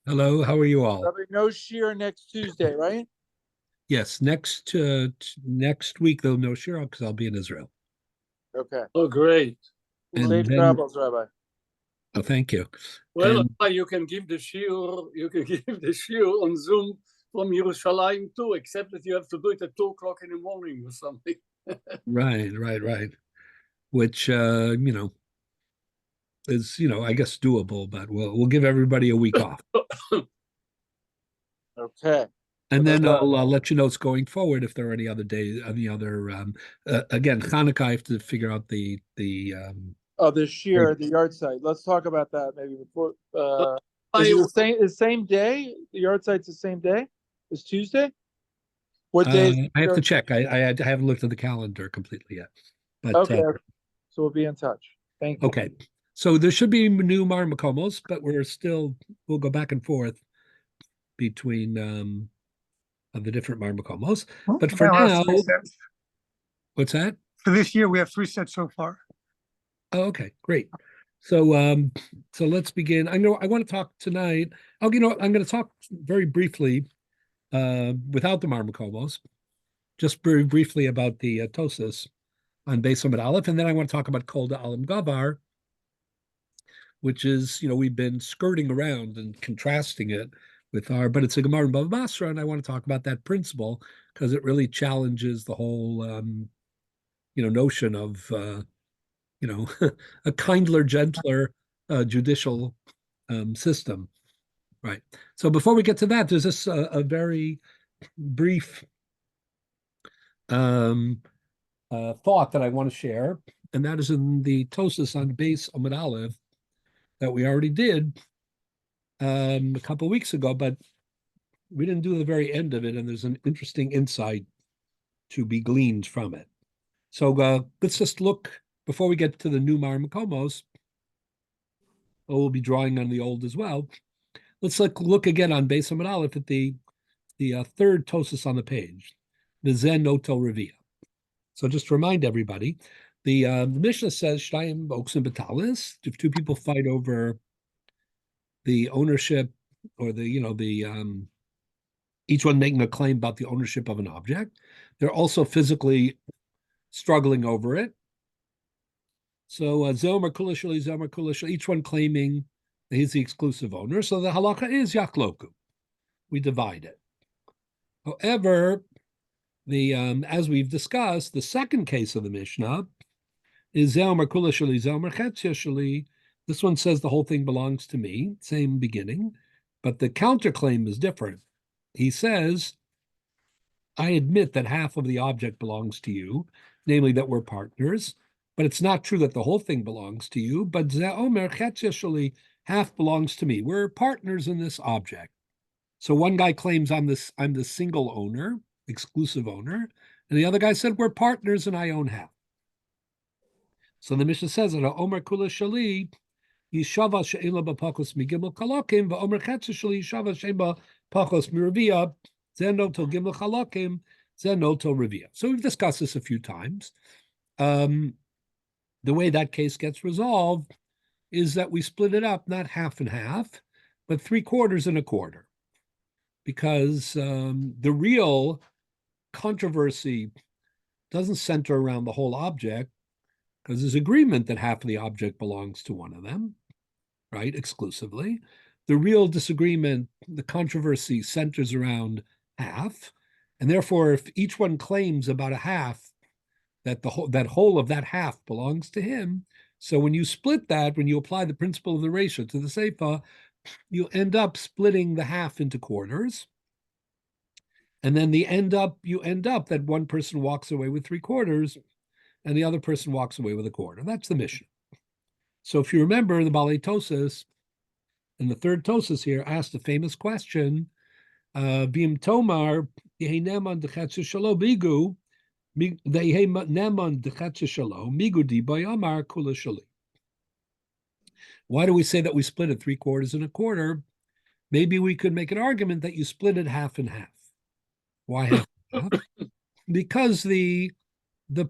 Hello, how are you all? Rabbi, no shear next Tuesday, right? Yes, next week though, no Shiro because I'll be in Israel. Okay. Oh, great. And Safe then, travels, Rabbi. oh, thank you. Well, And you can give the shiur, on Zoom from Yerushalayim too, except that you have to do it at 2 o'clock in the morning or something. right. Which is I guess doable, but we'll give everybody a week off, Okay. and So, then I'll let you know it's going forward if there are any other days, any other again Hanukkah. I have to figure out the the shear, the yard site. Let's talk about that maybe before. Is I, it the same? Is same day? The yard site's the same day? Is Tuesday? What day is the I have to yard site? check. I haven't looked at the calendar completely yet, but Okay. So we'll be in touch. Thank you. okay. So there should be new Marmakomos, but we'll go back and forth between of the different Marmakomos. But for Now our now, three sets. what's that? For this year, we have 3 sets so far. Oh, okay, great. So let's begin. I want to talk tonight. I'm going to talk very briefly without the Marmakomos, just very briefly about the Tosis on Beis Hamad Aleph, and then I want to talk about Kol Alam Gavar, which is, we've been skirting around and contrasting it with but it's a Gemara in Bava Basra, and I want to talk about that principle because it really challenges the whole, notion of, a kindler, gentler judicial system. Right. So before we get to that, there's this a very brief thought that I want to share, and that is in the Tosis on Beis Hamad Aleph that we already did a couple of weeks ago, but we didn't do the very end of it, and there's an interesting insight to be gleaned from it. So let's just look before we get to the new Marmakomos. We'll be drawing on the old as well. Let's look again on Beis Hamad Aleph at the third Tosis on the page, the Zen Notel Revia. So just to remind everybody, the Mishnah says Shtayim Oksim Batalis. If two people fight over the ownership or the each one making a claim about the ownership of an object, they're also physically struggling over it. So Zomer Kulishali, Zomer Kulishali, each one claiming that he's the exclusive owner. So the halakha is Yakloku. We divide it. However, the as we've discussed, the second case of the Mishnah is Zomer Kulishali, Zomer Chetzia. This one says the whole thing belongs to me, same beginning, but the counterclaim is different. He says, I admit that half of the object belongs to you, namely that we're partners, but it's not true that the whole thing belongs to you, but half belongs to me. We're partners in this object. So one guy claims I'm the single owner, exclusive owner, and the other guy said we're partners and I own half. So the Mishnah says that Omer Kula Shali Yishava She'ela B'Pakos Migimel Kalakim VaOmer Chetza Shali Yishava She'ela Pakos Miravia Zenoto Gimel Chalakim Zenoto Revia. So we've discussed this a few times. The way that case gets resolved is that we split it up, not half and half, but 3/4 and 1/4, because the real controversy doesn't center around the whole object, because there's agreement that half of the object belongs to one of them, right, exclusively. The real disagreement, the controversy centers around half, and therefore, if each one claims about a half, that that whole of that half belongs to him. So when you split that, when you apply the principle of the ratio to the seifa, you end up splitting the half into quarters, and then you end up that one person walks away with 3/4, and the other person walks away with 1/4. That's the mission. So if you remember, the Balei Tosis and the third Tosis here asked a famous question: V'im Tomar Yehineman Dechetze Shalo Bigu Neman Dechetze Shalo Migudi Bayamar Kula Shali. Why do we say that we split it 3/4 and 1/4? Maybe we could make an argument that you split it half and half. Why half and half? Because the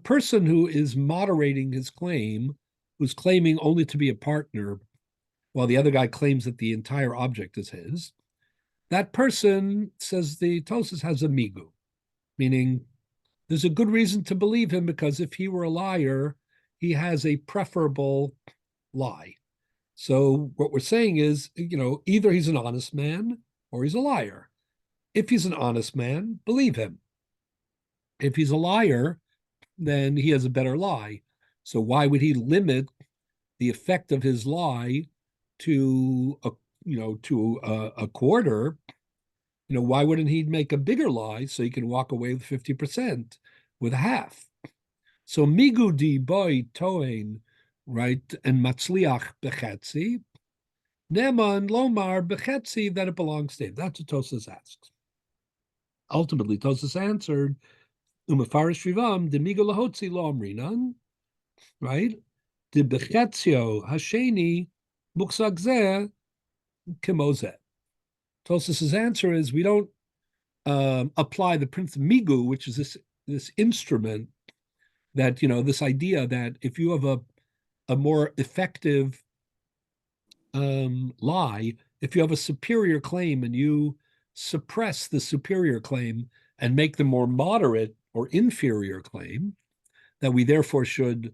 person who is moderating his claim, who's claiming only to be a partner, while the other guy claims that the entire object is his, that person, says the Tosas, has a migu, meaning there's a good reason to believe him because if he were a liar, he has a preferable lie. So what we're saying is, either he's an honest man or he's a liar. If he's an honest man, believe him. If he's a liar, then he has a better lie. So why would he limit the effect of his lie to a quarter? Why wouldn't he make a bigger lie so he can walk away with 50%, with half? So migu di boy toin, right, and matzliach bechetzi, neman lomar bechetzi, that it belongs to him. That's what Tosas asks. Ultimately, Tosas answered, umefarish rivam de migu lahotzi lo amrinan, right? De bechetzio hasheni muksagzeh kimozeh. Tosas's answer is we don't apply the principle migu, which is this instrument that, this idea that if you have a more effective lie, if you have a superior claim and you suppress the superior claim and make the more moderate or inferior claim, that we therefore should,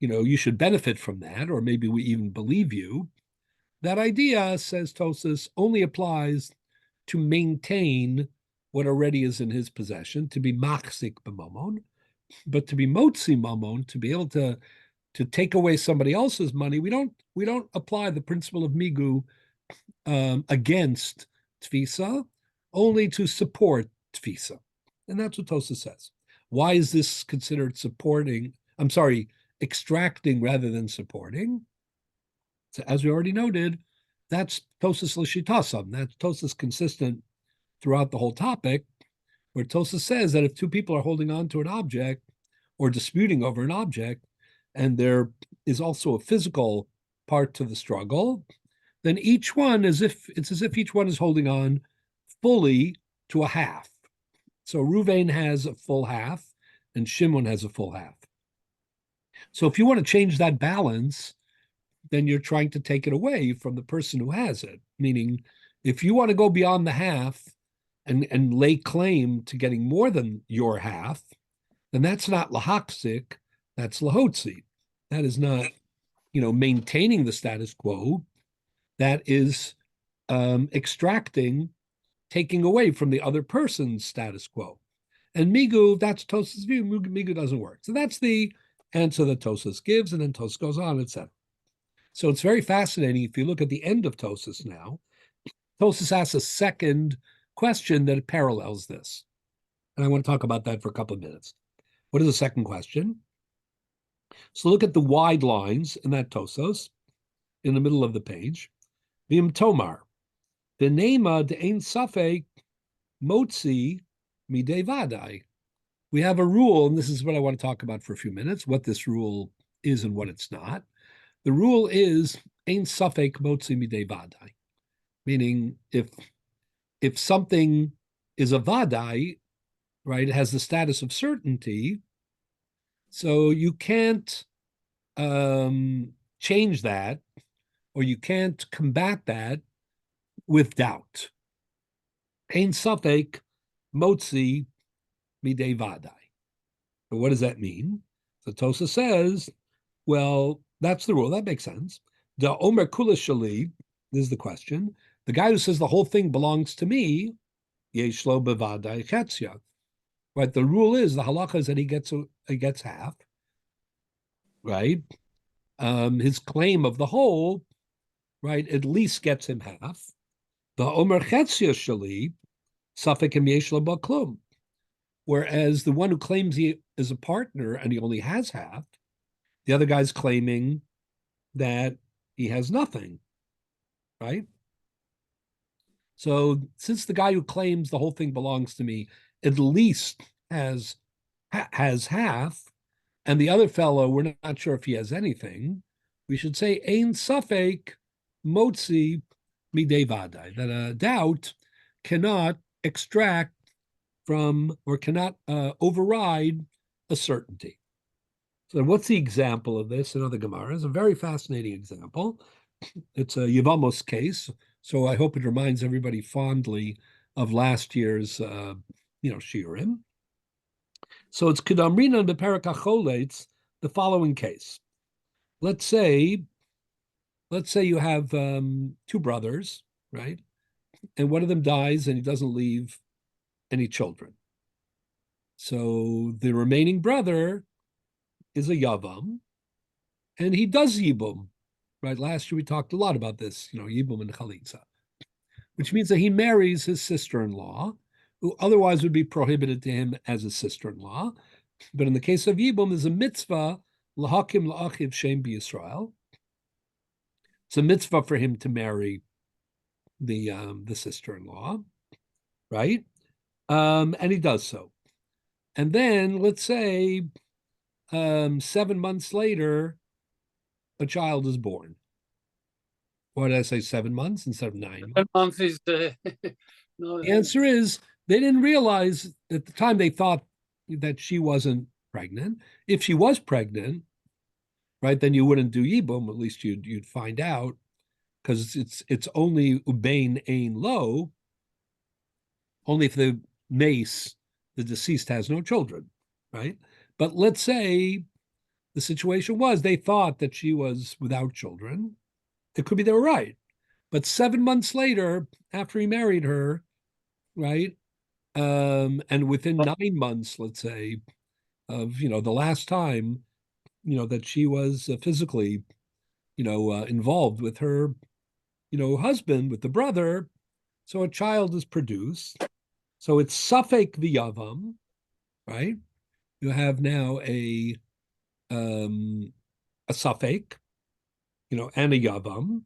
you should benefit from that, or maybe we even believe you. That idea, says Tosas, only applies to maintain what already is in his possession, to be machzik b'mamon, but to be motzi mamon, to be able to take away somebody else's money, we don't apply the principle of migu against tfisa, only to support tfisa, and that's what Tosas says. Why is this considered extracting rather than supporting? So as we already noted, that's Tosas l'shitasam. That's Tosas consistent throughout the whole topic, where Tosas says that if two people are holding on to an object or disputing over an object, and there is also a physical part to the struggle, then each one it's as if each one is holding on fully to a half. So Ruvain has a full half and Shimon has a full half. So if you want to change that balance, then you're trying to take it away from the person who has it. Meaning, if you want to go beyond the half and lay claim to getting more than your half, then that's not lahachzik, that's lahotzi. That is not, maintaining the status quo. That is extracting, taking away from the other person's status quo. And migu, that's Tosas' view. Migu doesn't work. So that's the answer that Tosas gives, and then Tosas goes on, etc. So it's very fascinating. If you look at the end of Tosas now, Tosas asks a second question that parallels this. And I want to talk about that for a couple of minutes. What is the second question? So look at the wide lines in that Tosas in the middle of the page. Vim Tomar, V'nema de'ein safek motzi midei vadai. We have a rule, and this is what I want to talk about for a few minutes, what this rule is and what it's not. The rule is ein safek motzi midei vadai, meaning if something is a vadai, right, it has the status of certainty, so you can't change that, or you can't combat that with doubt. Ein safek motzi midei vadai. But what does that mean? So Tosas says, well, that's the rule. That makes sense. The Omer Kula Shali, this is the question. The guy who says the whole thing belongs to me, Yeshlo bevadai chetzia. Right? The rule is, the halacha is that he gets half. Right? His claim of the whole, right, at least gets him half. The Omer chetzia Shali, safek im yeshlo baklum. Whereas the one who claims he is a partner and he only has half, the other guy's claiming that he has nothing, right? So since the guy who claims the whole thing belongs to me at least has half, and the other fellow, we're not sure if he has anything, we should say ein safek motzi midei vadai, that a doubt cannot extract from or cannot override a certainty. So what's the example of this in other Gemaras? A very fascinating example. It's a Yevamos case. So I hope it reminds everybody fondly of last year's, shiurim. So it's kedamrina beperek hacholetz, the following case. Let's say you have two brothers, right? And one of them dies and he doesn't leave any children. So the remaining brother is a yavam, and he does yibum, right? Last year we talked a lot about this, yibum and chalitza, which means that he marries his sister-in-law, who otherwise would be prohibited to him as a sister-in-law. But in the case of yibum, there's a mitzvah, lahakim la'achiv shem b'Yisrael. It's a mitzvah for him to marry the sister-in-law, right? And he does so. And then let's say 7 months later, a child is born. Why did I say 7 months instead of 9 months? Month is no. The answer is they didn't realize at the time. They thought that she wasn't pregnant. If she was pregnant, right, then you wouldn't do yibum. At least you'd find out, because it's only ubein ein lo. Only if the mace, the deceased, has no children, right? But let's say the situation was they thought that she was without children. It could be they were right. But 7 months later, after he married her, right, and within 9 months, let's say, of, the last time, that she was physically, involved with her, husband, with the brother, so a child is produced. So it's safek v'yavam, right? You have now a safek, and a yavam.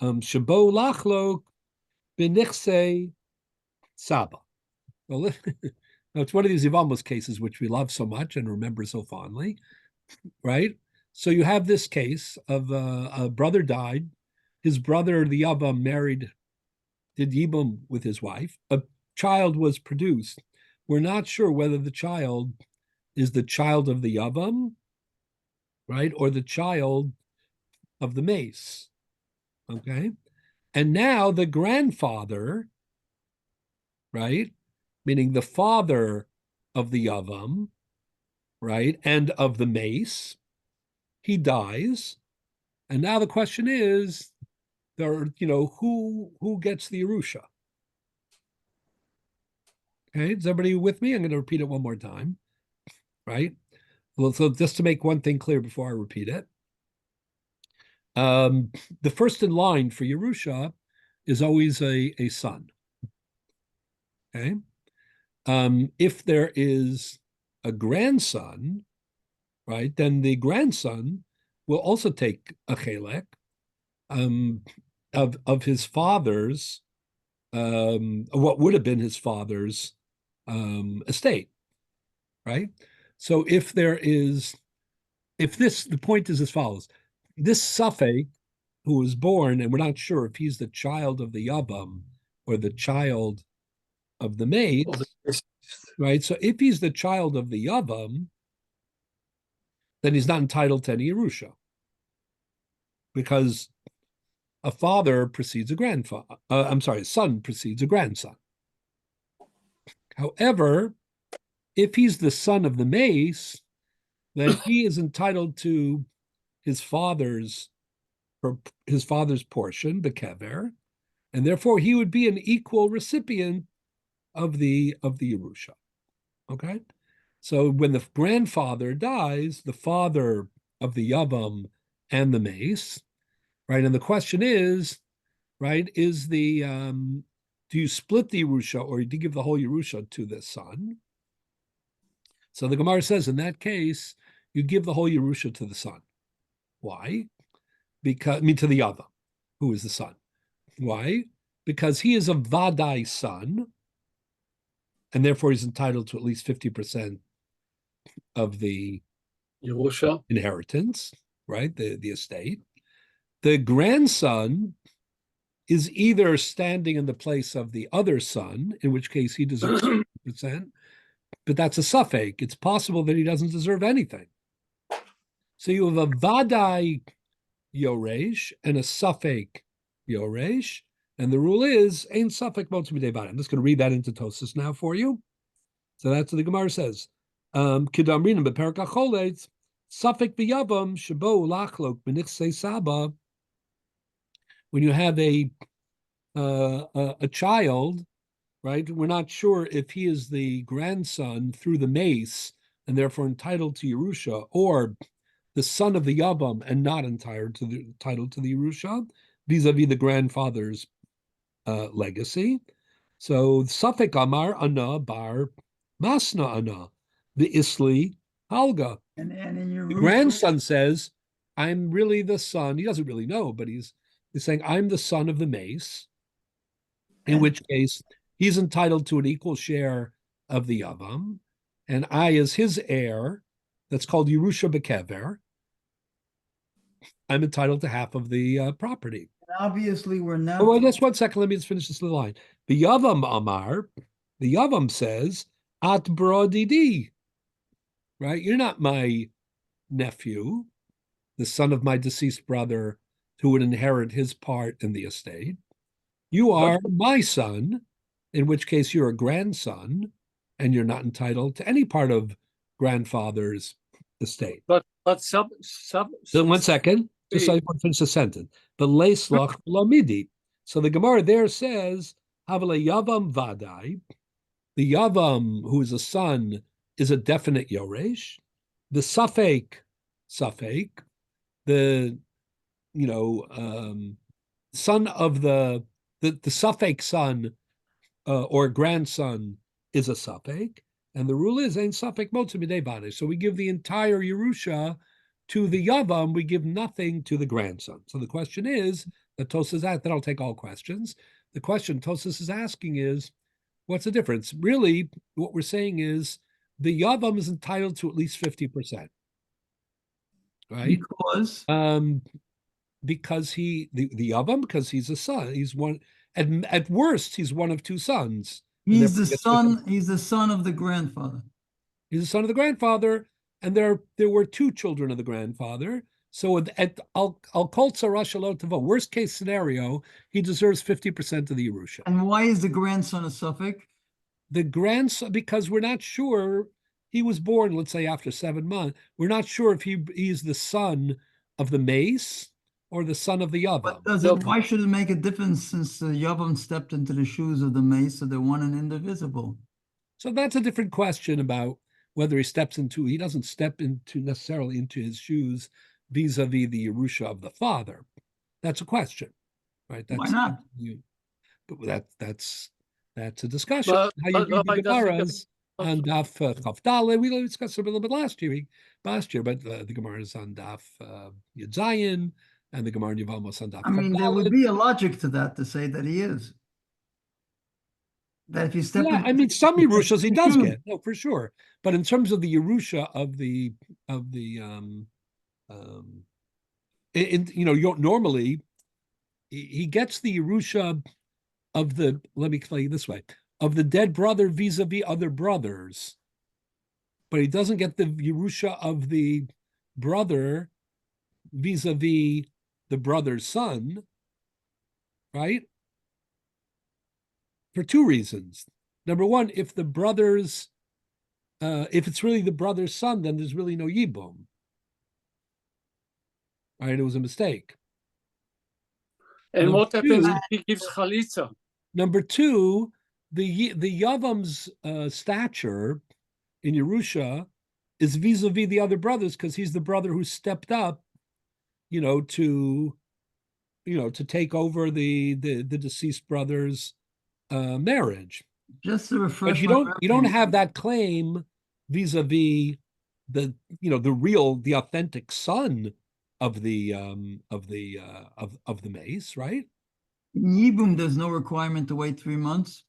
Shabo lachlo b'nichse saba. Well, it's one of these Yavamos cases which we love so much and remember so fondly, right? So you have this case of a brother died. His brother, the Yavam, did Yibum with his wife. A child was produced. We're not sure whether the child is the child of the Yavam, right, or the child of the mace, okay? And now the grandfather, right, meaning the father of the Yavam, right, and of the mace, he dies. And now the question is, who gets the Yerusha? Okay, is everybody with me? I'm going to repeat it one more time, right? Well, so just to make one thing clear before I repeat it, the first in line for Yerusha is always a son. Okay, if there is a grandson, right, then the grandson will also take a chelek of his father's, what would have been his father's estate, right? So the point is as follows: this Safek, who was born, and we're not sure if he's the child of the Yavam or the child of the maid, right? So if he's the child of the Yavam, then he's not entitled to any Yerusha, because a father precedes a grandfather. A son precedes a grandson. However, if he's the son of the mace, then he is entitled to his father's portion, the kever, and therefore he would be an equal recipient of the Yerusha. Okay, so when the grandfather dies, the father of the Yavam and the mace, right? And the question is, right, do you split the Yerusha, or do you give the whole Yerusha to the son? So the Gemara says in that case, you give the whole Yerusha to the son. Why? To the Yavam, who is the son. Why? Because he is a Vadai son, and therefore he's entitled to at least 50% of the Yerusha inheritance, right? The estate. The grandson is either standing in the place of the other son, in which case he deserves 50%, but that's a suffix. It's possible that he doesn't deserve anything. So you have a Vadai Yoresh and a suffix Yoresh. And the rule is, Ein Safek Motzim B'Dei. I'm just going to read that into Tosas now for you. So that's what the Gemara says. Kidamrinim Beperak HaCholetz, Safek B'Yavam, Shabo Lachlok, B'Nichsei Saba. When you have a child, right? We're not sure if he is the grandson through the mace and therefore entitled to Yerusha, or the son of the Yavam and not entitled to the Yerusha, vis-a-vis the grandfather's legacy. So Safek Amar Ana Bar Masna Ana, the Isli Halga. And in your The grandson says, I'm really the son. He doesn't really know, but he's saying, I'm the son of the mace, in which case he's entitled to an equal share of the Yavam, and I, as his heir, that's called Yerusha Bekever, I'm entitled to half of the property. obviously we're not. Oh, well, just 1 second. Let me just finish this little line. The Yavam Amar, the Yavam says, At Brodidi, right? You're not my nephew, the son of my deceased brother who would inherit his part in the estate. You are my son, in which case you're a grandson, and you're not entitled to any part of grandfather's estate. But 1 second, just so I want to finish the sentence. But leislach lamidi. So the Gemara there says, Havale Yavam Vadai. The Yavam, who is a son, is a definite Yoresh. The Safek, the son of the Safek son or grandson is a Safek, and the rule is Ein Safek Motzim B'Dei Bade. So we give the entire Yerusha to the Yavam, we give nothing to the grandson. So the question is, that Tosas asked, then I'll take all questions. The question Tosas is asking is, what's the difference? Really, what we're saying is the Yavam is entitled to at least 50%. Right? Because the Yavam, because he's a son. He's one, at worst, he's one of two sons. He's the son of the grandfather. He's the son of the grandfather, and there were two children of the grandfather. So at Al Kol Tzara Shelo Tavo, worst case scenario, he deserves 50% of the Yerusha. And why is the grandson a Suffolk? The grandson, because we're not sure. He was born, let's say, after 7 months. We're not sure if he's the son of the mace or the son of the Yavam. Why should it make a difference since the Yavam stepped into the shoes of the mace, so they're one and indivisible? So that's a different question about whether he doesn't step necessarily into his shoes vis-a-vis the Yerusha of the father. That's a question, right? Why not? But that's a discussion. But How you read the Rabbi, Gemaras on Daf Chavdale. We discussed it a little bit last year, but the Gemara is on Daf Yud Zayin, and the Gemara in Yevamos on Daf. I mean, there would be a logic to that to say that he is. That if you step yeah, in, I mean, some Yerushas he does get, no, for sure. But in terms of the Yerusha normally he gets the Yerusha of the, let me explain this way, of the dead brother vis-a-vis other brothers, but he doesn't get the Yerusha of the brother vis-a-vis the brother's son, right? For two reasons. Number one, if it's really the brother's son, then there's really no Yibum. Right? It was a mistake. And what happens if he gives Chalitza? Number two, the Yavam's stature in Yerusha is vis-a-vis the other brothers, because he's the brother who stepped up, to take over the deceased brother's marriage. Just to refresh, but you don't have that claim vis-a-vis the authentic son of the mace, right? In Yibum, there's no requirement to wait 3 months.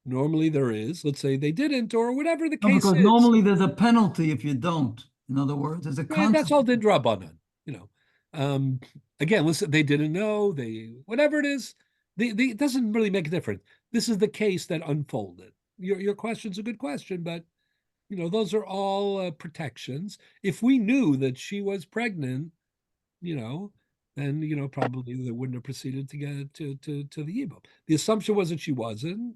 Normally there is. Let's say they didn't, or whatever the case because is. normally there's a penalty if you don't. In other words, there's a consequence. That's all Din Rabbanan, Again, listen, they didn't know, whatever it is, it doesn't really make a difference. This is the case that unfolded. Your question's a good question, but those are all protections. If we knew that she was pregnant, then probably they wouldn't have proceeded to get to the Yibum. The assumption was that she wasn't,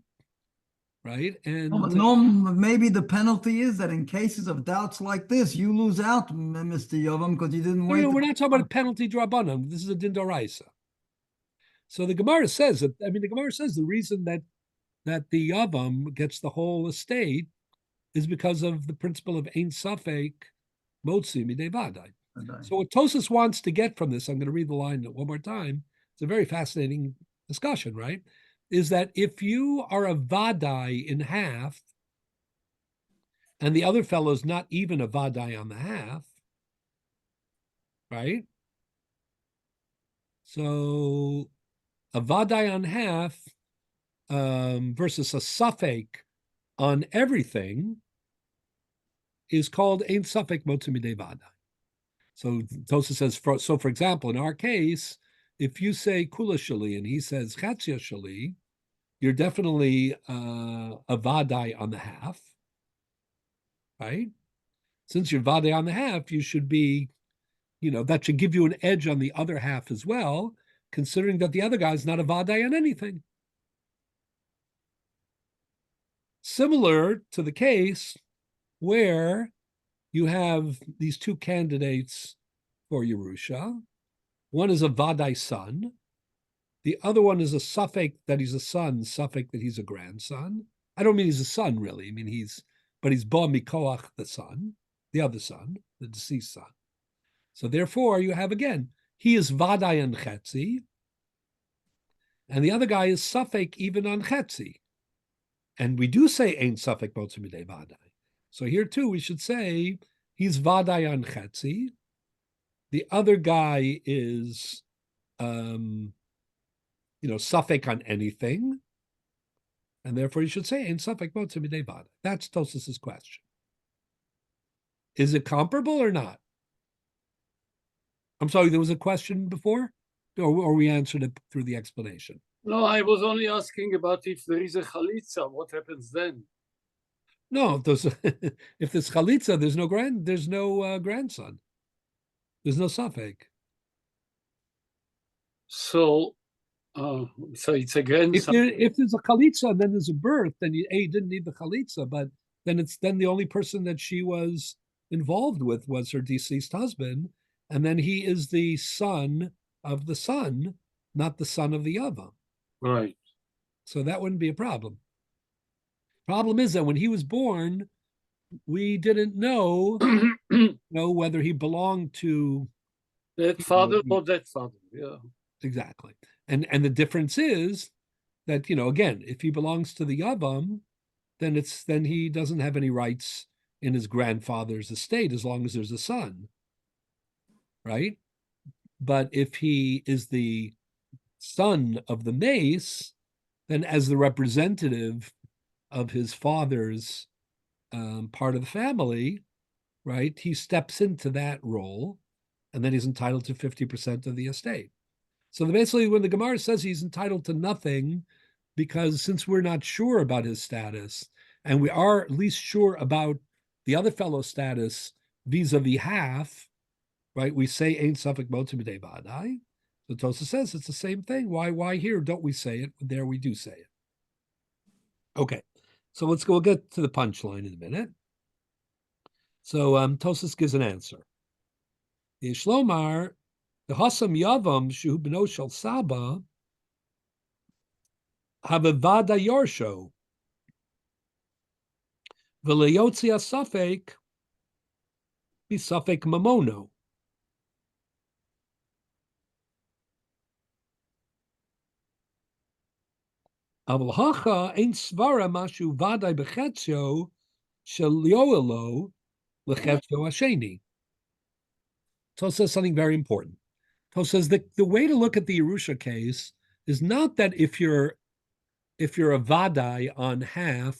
right? And No, maybe the penalty is that in cases of doubts like this, you lose out, Mr. Yovam, because you didn't wait. we're not talking about a penalty drabanan. This is a din doraisa. So the Gemara says that. I mean, the Gemara says the reason that the Yavam gets the whole estate is because of the principle of ein safek motzi midei vadai. So what Tosas wants to get from this, I'm going to read the line one more time. It's a very fascinating discussion, right? Is that if you are a vadai in half, and the other fellow's not even a vadai on the half, right? So a vadai on half versus a safek on everything is called ein safek motzi midei vadai. So Tosa says, for example, in our case, if you say kula shali and he says chatzia shali, you're definitely a vadai on the half, right? Since you're vadai on the half, you should be, that should give you an edge on the other half as well, considering that the other guy's not a vadai on anything. Similar to the case where you have these two candidates for Yerusha. One is a vadai son. The other one is a safek that he's a son, safek that he's a grandson. I don't mean he's a son, really. I mean he's ba mikoach, the son, the other son, the deceased son. So therefore, you have again, he is vadai and chetzi, and the other guy is safek even on chetzi. And we do say ein safek motzi midei vadai. So here too, we should say he's vadai on chetzi. The other guy is, safek on anything, and therefore you should say ein safek motzi midei vadai. That's Tosas's question. Is it comparable or not? I'm sorry, there was a question before, or we answered it through the explanation. No, I was only asking about if there is a chalitza, what happens then? No, if there's chalitza, there's no grandson. There's no safek. So it's a grandson. If there's a chalitza and then there's a birth, then you didn't need the chalitza, but then the only person that she was involved with was her deceased husband, and then he is the son of the son, not the son of the Yavam. Right. So that wouldn't be a problem. Problem is that when he was born, we didn't know, whether he belonged to that father or that father. Yeah. Exactly. And the difference is that, again, if he belongs to the Yavam, then he doesn't have any rights in his grandfather's estate as long as there's a son. Right? But if he is the son of the mace, then as the representative of his father's part of the family, right, he steps into that role, and then he's entitled to 50% of the estate. So basically, when the Gemara says he's entitled to nothing, because since we're not sure about his status, and we are at least sure about the other fellow's status vis-a-vis half, right, we say ein safek motzi midei vadai. So Tosa says it's the same thing. Why here don't we say it? There we do say it. Okay, so we'll get to the punchline in a minute. So Tosas gives an answer. The Shlomar, the Hasam Yavam Shu Beno Shel Saba have a Vada Yorsho. V'leyotzi asafek b'safek mamono. Aval hacha ein svara mashu vadai bechetzio shel yoelo lechetzio hasheni. Tos says something very important. Tos says that the way to look at the Yerusha case is not that if you're a vadai on half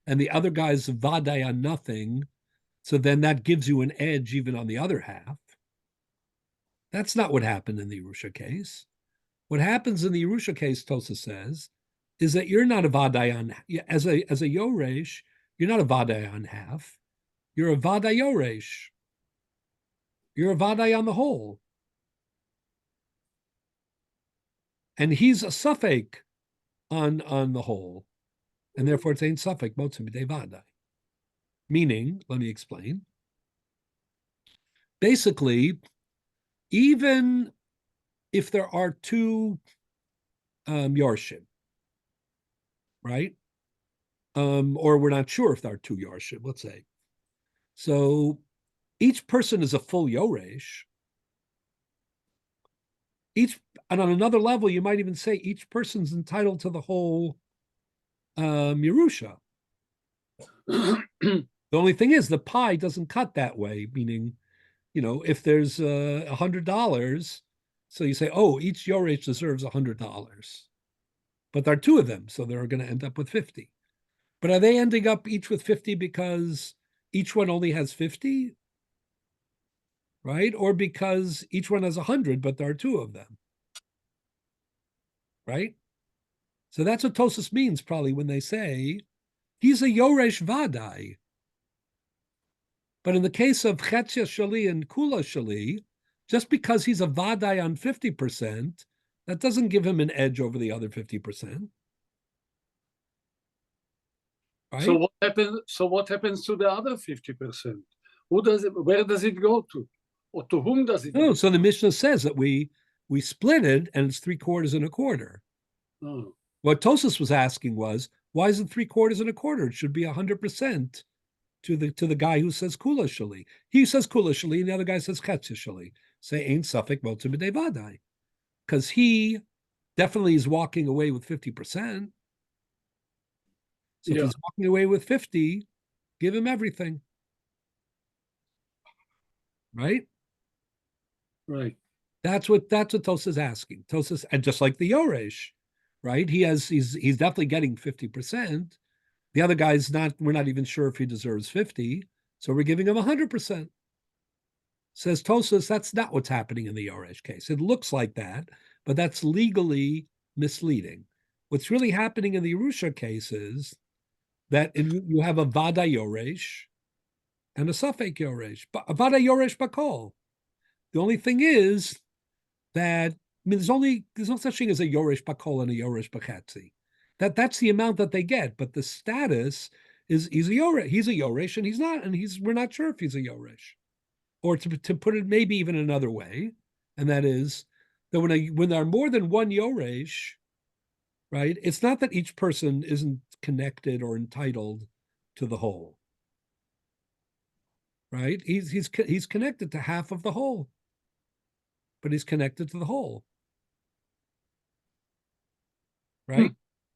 and the other guy's a vadai on nothing, so then that gives you an edge even on the other half. That's not what happened in the Yerusha case. What happens in the Yerusha case, Tosa says, is that you're not a vadai on, as a yoresh, you're not a vadai on half. You're a vadai yoresh. You're a vadai on the whole. and he's a suffix on the whole, and therefore it's ain't suffix motzim b'dei vadai. Meaning, let me explain. Basically, even if there are two Yorshim, right? Or we're not sure if there are two Yorshim, let's say. So each person is a full Yoresh. And on another level, you might even say each person's entitled to the whole Yerusha. The only thing is the pie doesn't cut that way, meaning, if there's $100, so you say, oh, each Yoresh deserves $100. But there are two of them, so they're going to end up with 50. But are they ending up each with 50 because each one only has 50? Right? Or because each one has 100, but there are two of them. Right? So that's what Tosas means probably when they say he's a Yoresh Vadai. But in the case of Chetzia Shali and Kula Shali, just because he's a Vadai on 50%, that doesn't give him an edge over the other 50%. Right? So what happens to the other 50%? Where does it go to? Or to whom does it go? So the Mishnah says that we split it and it's 3/4 and 1/4. Oh. What Tosas was asking was, why is it 3/4 and 1/4? It should be 100% to the guy who says Kula Shali. He says Kula Shali, and the other guy says Chetzia Shali. Say ain't suffix motzim b'dei vadai. Because he definitely is walking away with 50%. So if he's walking away with 50, give him everything. Right? Right. That's what Tosas is asking. Tosas, and just like the Yoresh, right? He's definitely getting 50%. The other guy's not, we're not even sure if he deserves 50, so we're giving him 100%. Says Tosas, that's not what's happening in the Yoresh case. It looks like that, but that's legally misleading. What's really happening in the Yerusha case is that you have a Vada Yoresh and a Safek Yoresh, a Vada Yoresh Bakol. The only thing is that, there's no such thing as a Yoresh Bakol and a Yoresh Bachetzi. That's the amount that they get, but the status is he's a Yoresh and he's not, and we're not sure if he's a Yoresh. Or to put it maybe even another way, and that is that when there are more than one Yoresh, right, it's not that each person isn't connected or entitled to the whole. Right? He's connected to half of the whole, but he's connected to the whole. Right?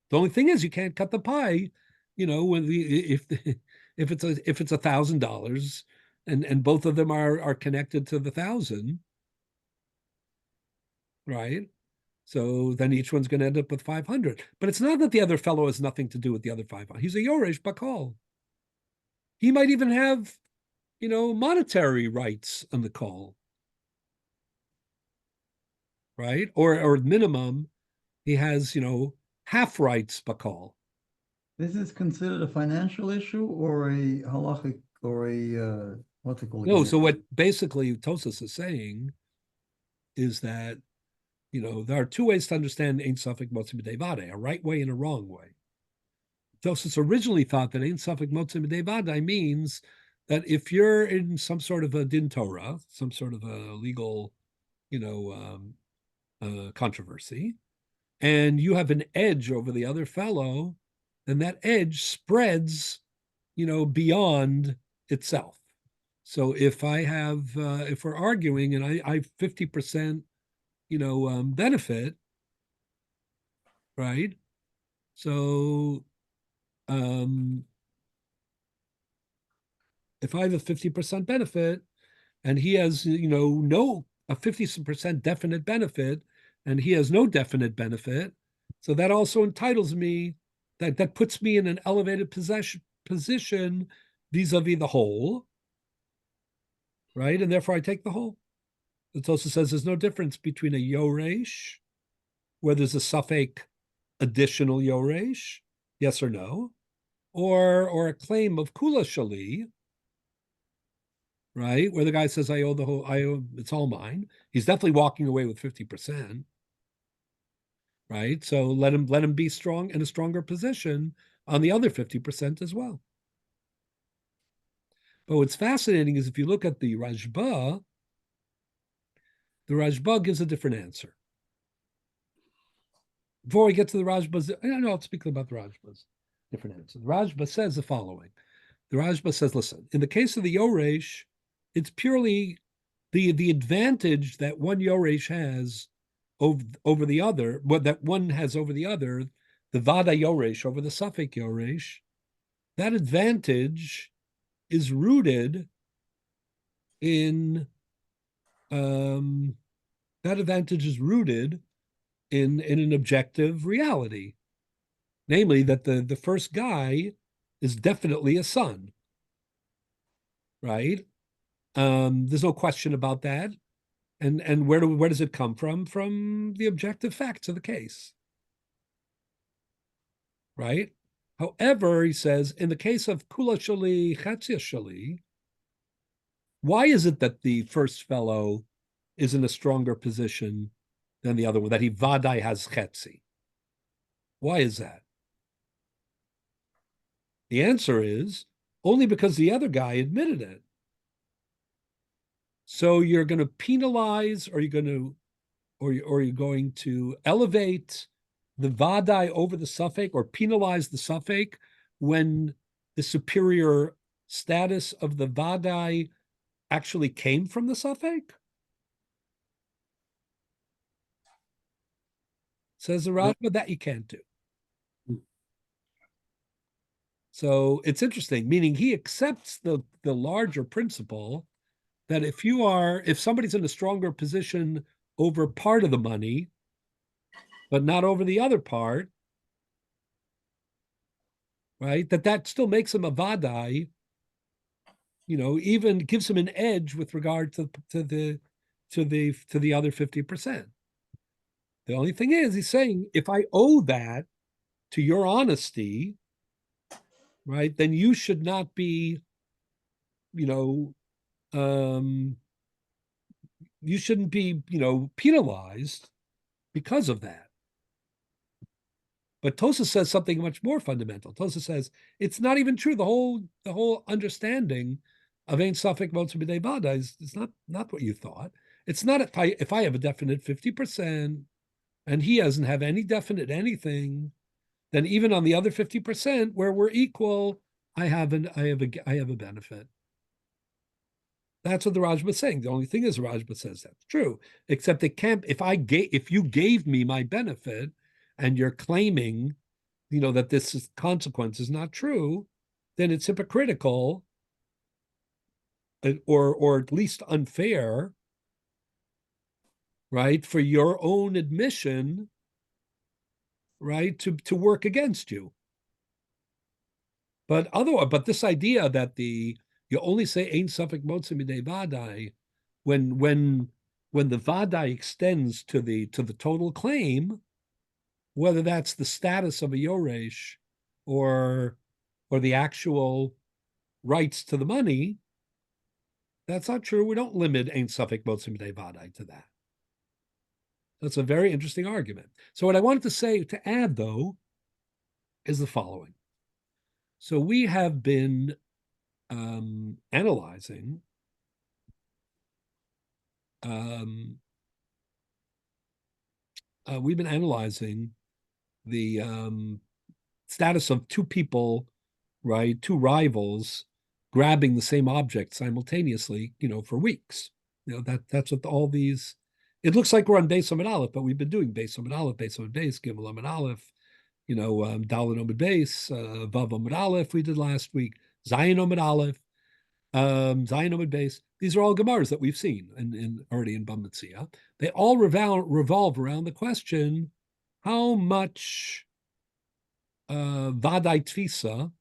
The only thing is you can't cut the pie, when if it's $1,000 and both of them are connected to the 1,000, right? So then each one's going to end up with 500. But it's not that the other fellow has nothing to do with the other 500. He's a Yoresh Bakal. He might even have, monetary rights on the call, right? Or at minimum, he has, half rights Bakal. This is considered a financial issue or a halachic or a what's it called? No, so what basically Tosas is saying is that, there are two ways to understand Ein Safek Motzim B'dei Vadai, a right way and a wrong way. Tosas originally thought that Ein Safek Motzim B'dei Vadai means that if you're in some sort of a din Torah, some sort of a legal, controversy, and you have an edge over the other fellow, then that edge spreads, beyond itself. So if we're arguing and I have 50%, benefit, right? So if I have a 50% benefit and he has, a 50% definite benefit and he has no definite benefit, so that also entitles me, that puts me in an elevated position vis-a-vis the whole, right? And therefore I take the whole. It also says there's no difference between a Yoresh, where there's a suffix additional Yoresh, yes or no, or a claim of Kula Shali, right? Where the guy says, I owe, it's all mine. He's definitely walking away with 50%. right? So let him be strong in a stronger position on the other 50% as well. But what's fascinating is if you look at the Rajba gives a different answer. Before we get to the Rajba's, no, I'll speak about the Rajba's different answer. The Rajba says the following. The Rajba says, listen, in the case of the Yoresh, it's purely the advantage that one Yoresh has over the other, what that one has over the other, the Vada Yoresh over the Safek Yoresh, that advantage is rooted in an objective reality, namely that the first guy is definitely a son, right? There's no question about that. And where does it come from? From the objective facts of the case, right? However, he says, in the case of Kula Shali, Chatzia Shali, why is it that the first fellow is in a stronger position than the other one, that he Vadai has Chetzi? Why is that? The answer is only because the other guy admitted it. So you're going to penalize, or you're going to elevate the Vadai over the Safek, or penalize the Safek when the superior status of the Vadai actually came from the Safek? Says the Rajba, that you can't do. So it's interesting, meaning he accepts the larger principle that if somebody's in a stronger position over part of the money, but not over the other part, right, that still makes him a Vadai, even gives him an edge with regard to the other 50%. The only thing is, he's saying, if I owe that to your honesty, right, then you should not be, you shouldn't be, penalized because of that. But Tosa says something much more fundamental. Tosa says it's not even true. The whole understanding of Ein Safek Motzei B'dei Vada is not what you thought. It's not if I have a definite 50% and he doesn't have any definite anything, then even on the other 50% where we're equal, I have a benefit. That's what the Rajba is saying. The only thing is the Rajba says that's true, except it can't. If you gave me my benefit, and you're claiming, that this consequence is not true, then it's hypocritical, or at least unfair, right, for your own admission, right, to work against you. But this idea that you only say Ein Safek Motzei B'dei Vadai when the Vadai extends to the total claim, whether that's the status of a Yoresh or the actual rights to the money, that's not true. We don't limit Ein Safek Motzei B'dei Vadai to that. That's a very interesting argument. So what I wanted to add, though, is the following. So we have been analyzing the status of two people, right, two rivals grabbing the same object simultaneously, for weeks. That's what all these. It looks like we're on Beis Amud Aleph, but we've been doing Beis Amud Aleph, Beis Amud Beis, Gimel Amud Aleph, Daled Amud Beis, Vav Amud Aleph we did last week, Zayin Amud Aleph, Zayin Amud Beis. These are all Gemaras that we've seen already in Bava Metzia. They all revolve around the question: how much Vadai Tfisa,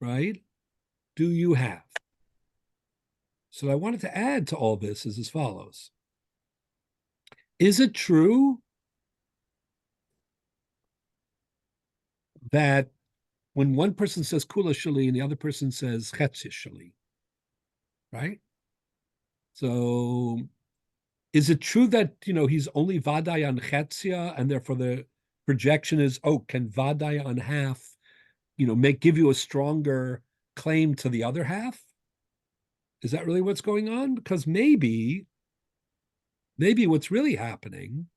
right, do you have? So I wanted to add to all this is as follows. Is it true that when one person says Kula Shali and the other person says Chetzi Shali, right? So is it true that, he's only Vadai on Chetzia, and therefore the projection is, can Vadai on half, give you a stronger claim to the other half? Is that really what's going on? Because maybe what's really happening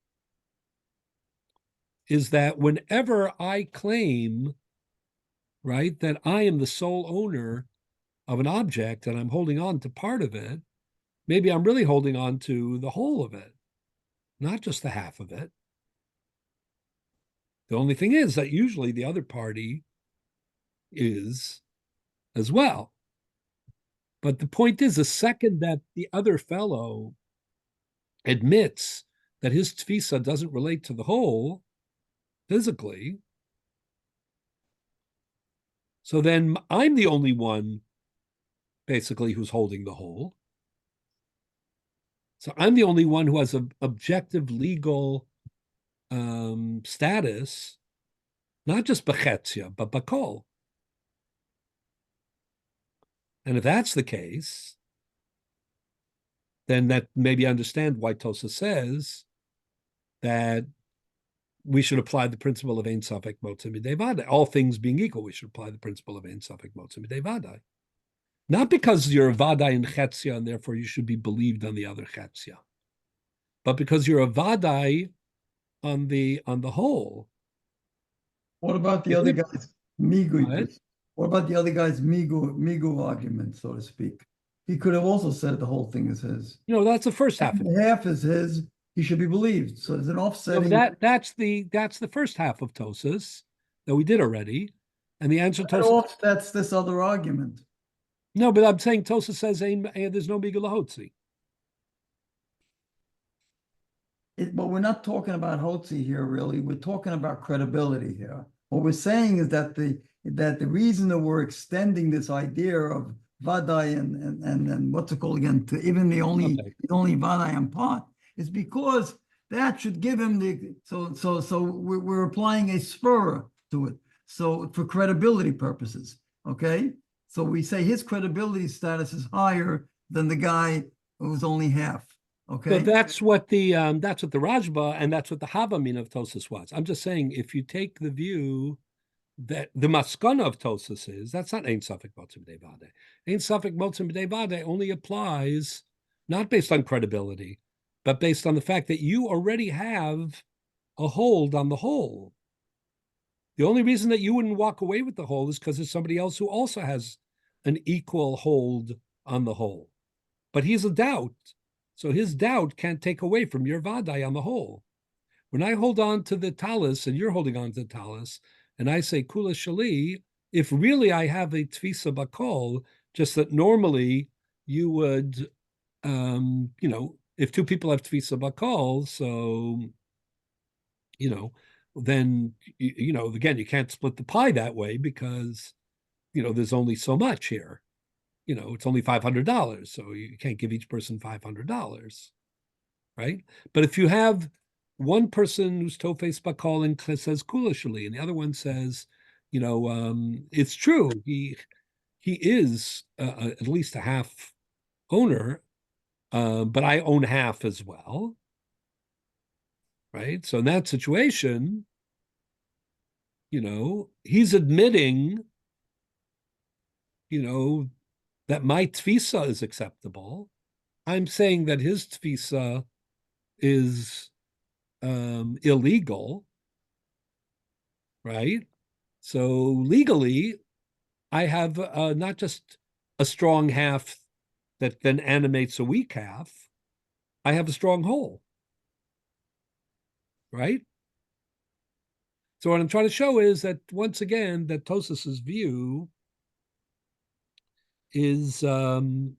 is that whenever I claim, right, that I am the sole owner of an object and I'm holding on to part of it, maybe I'm really holding on to the whole of it, not just the half of it. The only thing is that usually the other party is as well. But the point is, the second that the other fellow admits that his tfisa doesn't relate to the whole physically, so then I'm the only one basically who's holding the whole. So I'm the only one who has an objective legal status, not just b'chetzia, but b'kol. And if that's the case, then that maybe understand why Tosa says that we should apply the principle of ein safek motzi midei vadai. All things being equal, we should apply the principle of ein safek motzi midei vadai. Not because you're a vadai in chetzia and therefore you should be believed on the other chetzia, but because you're a vadai on the whole. What about the other guy's migu? What? What about the other guy's migu argument, so to speak? He could have also said the whole thing is his. That's the first half. Half is his. He should be believed. So there's an offsetting. So that's the first half of Tosas that we did already, and the answer Tosas. That's this other argument. No, but I'm saying Tosa says there's no migu lahotzi. But we're not talking about hotzi here, really. We're talking about credibility here. What we're saying is that the reason that we're extending this idea of vadai and what's it called again, to even the only vadai and part, is because that should give him so we're applying a spur to it. So for credibility purposes, okay? So we say his credibility status is higher than the guy who's only half. Okay. So that's what the Rajba and that's what the Havamin of Tosas was. I'm just saying, if you take the view that the maskana of Tosas is, that's not ein safek motzim b'dei vadei. Ein safek motzim b'dei vadei only applies not based on credibility, but based on the fact that you already have a hold on the whole. The only reason that you wouldn't walk away with the whole is because there's somebody else who also has an equal hold on the whole. But he's a doubt. So his doubt can't take away from your vadai on the whole. When I hold on to the talis and you're holding on to the talis, and I say kula shali, if really I have a tfisa bakol, just that normally you would, if two people have tfisa bakol, so, then, again, you can't split the pie that way because, there's only so much here. It's only $500, so you can't give each person $500, right? But if you have one person who's tofes bakol and says kula shali, and the other one says, it's true, he is at least a half owner, but I own half as well, right? So in that situation, he's admitting, that my tfisa is acceptable. I'm saying that his tfisa is illegal, right? So legally, I have not just a strong half that then animates a weak half. I have a strong whole, right? So what I'm trying to show is that, once again, that Tosas's view is and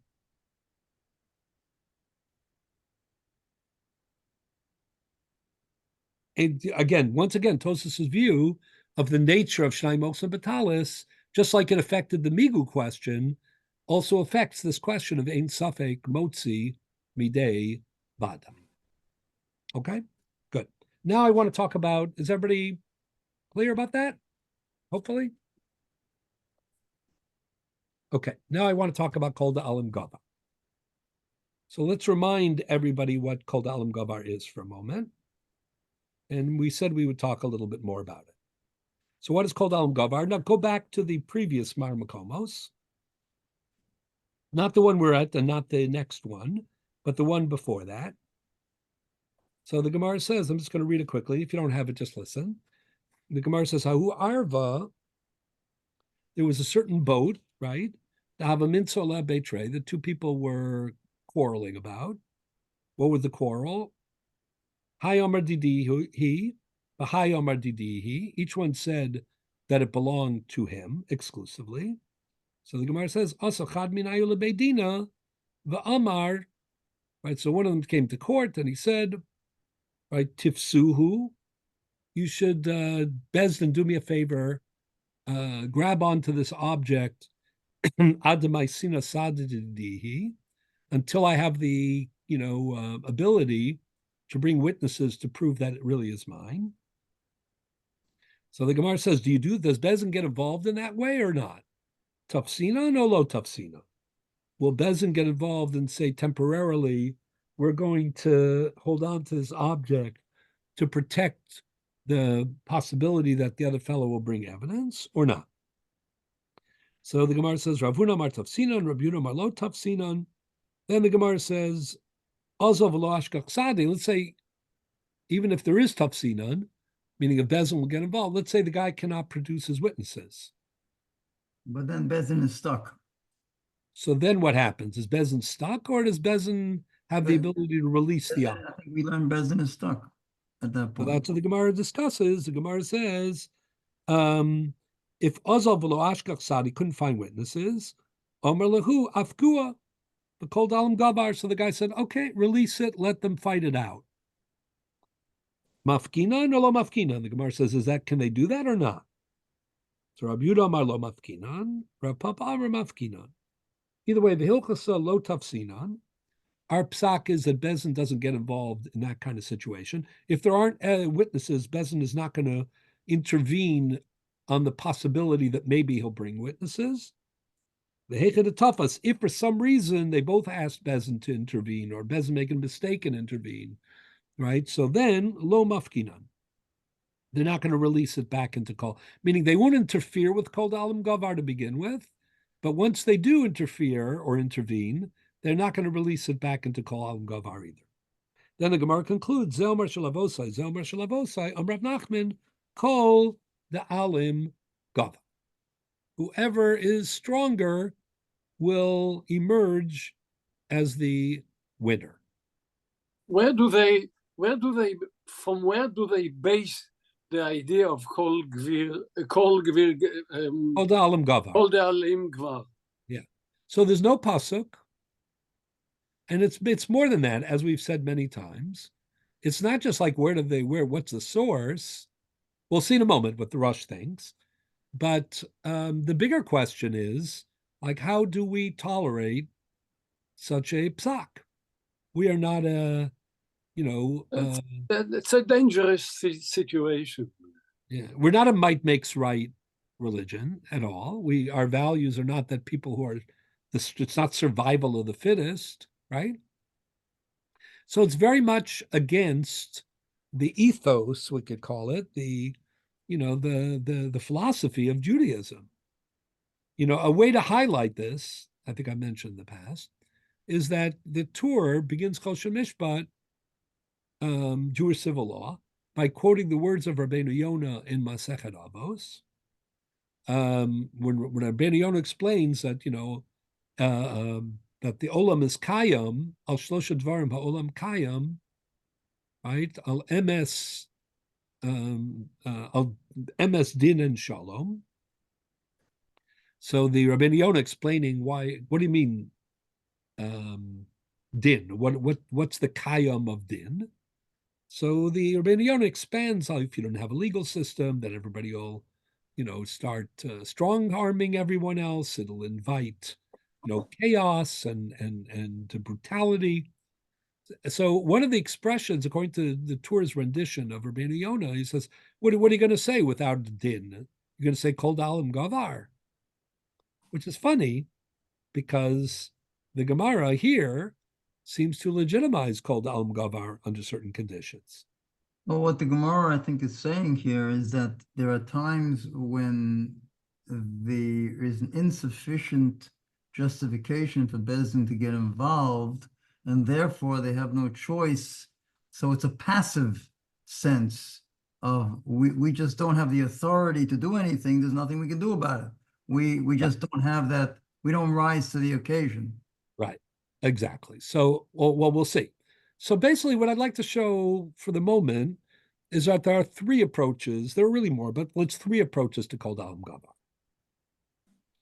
again, once again, Tosas's view of the nature of Shnai Mosa Batalis, just like it affected the Migu question, also affects this question of Ein Safek Motzi Midei Vada. Okay, good. Now I want to talk about, is everybody clear about that? Hopefully. Okay, now I want to talk about Kol Da'alim Gava. So let's remind everybody what Kol Dalam Gavar is for a moment. And we said we would talk a little bit more about it. So what is Kol Dalam Gavar? Now go back to the previous Mar Makomos. Not the one we're at and not the next one, but the one before that. So the Gemara says, I'm just going to read it quickly. If you don't have it, just listen. The Gemara says, Hahu Arva, there was a certain boat, right? The two people were quarreling about. What was the quarrel? Hi Omar Didi he, Hi Omar Didi he. Each one said that it belonged to him exclusively. So the Gemara says, Asa chad min ayu lebeidina va'amar. Right, so one of them came to court and he said, right, tifsuhu, you should, Bezdin, do me a favor, grab onto this object adamaisina sadidihi until I have the, ability to bring witnesses to prove that it really is mine. So the Gemara says, does Bezdin get involved in that way or not? Tafsina, no lo tafsina. Will Bezdin get involved and say temporarily, we're going to hold on to this object to protect the possibility that the other fellow will bring evidence or not? So the Gemara says, Ravuna mar tafsinan, Rabuna mar lo tafsinan. Then the Gemara says, Azov lo ashkach sadi. Let's say, even if there is tafsinan, meaning if Bezdin will get involved, let's say the guy cannot produce his witnesses. But then Bezdin is stuck. So then what happens? Is Bezdin stuck, or does Bezdin have the ability to release the object? I think we learned Bezdin is stuck at that So point. that's what the Gemara discusses. The Gemara says, if Azal v'lo ashkach sadi couldn't find witnesses, Omer lehu afkua, the Kol Dalam Gavar. So the guy said, okay, release it, let them fight it out. Mafkinan or lo mafkinan? The Gemara says, can they do that or not? So Rabbi Yudah amar lo mafkinan, Rabbi Papa amar mafkinan. Either way, the Hilchasa lo tafsinan. Our psak is that Bezdin doesn't get involved in that kind of situation. If there aren't witnesses, Bezdin is not going to intervene on the possibility that maybe he'll bring witnesses. The Hechad Tafas, if for some reason they both asked Bezdin to intervene or Bezdin make a mistake and intervene, right? So then, lo mafkinan. They're not going to release it back into Kol, meaning they won't interfere with Kol Dalam Gavar to begin with, but once they do interfere or intervene, they're not going to release it back into Kol Dalam Gavar either. Then the Gemara concludes, Zel Mar Shalavosai, Rav Nachman, Kol Dalam Gavar. Whoever is stronger will emerge as the winner. From where do they base the idea of Kol Dalam Gvar? Yeah. So there's no pasuk, and it's more than that, as we've said many times. It's not just like what's the source? We'll see in a moment what the Rosh thinks. But the bigger question is, like, how do we tolerate such a psak? We are not it's a dangerous situation. Yeah, we're not a might makes right religion at all. Our values are not that people who are it's not survival of the fittest, right? So it's very much against the ethos, we could call it, the philosophy of Judaism. A way to highlight this, I think I mentioned in the past, is that the Torah begins Chol Mishpat, Jewish civil law, by quoting the words of Rabbeinu Yonah in Masechet Avos. When Rabbeinu Yonah explains that, that the olam is kayam, al shlosha dvarim ha'olam kayam, right? Al emes din and shalom. So the Rabbeinu Yonah explaining why. What do you mean, din? What's the kayam of din? So the Rabbeinu Yonah expands how if you don't have a legal system, then everybody will, start strong arming everyone else. It'll invite, chaos and brutality. So one of the expressions, according to the Torah's rendition of Rabbeinu Yonah, he says, what are you going to say without din? You're going to say Kol Dalam Gavar, which is funny because the Gemara here seems to legitimize kol da'alam gavar under certain conditions. Well, what the Gemara, I think, is saying here is that there are times when there is an insufficient justification for Bezdin to get involved, and therefore they have no choice. So it's a passive sense of we just don't have the authority to do anything. There's nothing we can do about it. We just don't have that. We don't rise to the occasion. Right. Exactly. So, well, we'll see. So basically, what I'd like to show for the moment is that there are three approaches. There are really more, but let's three approaches to kol da'alam gavar.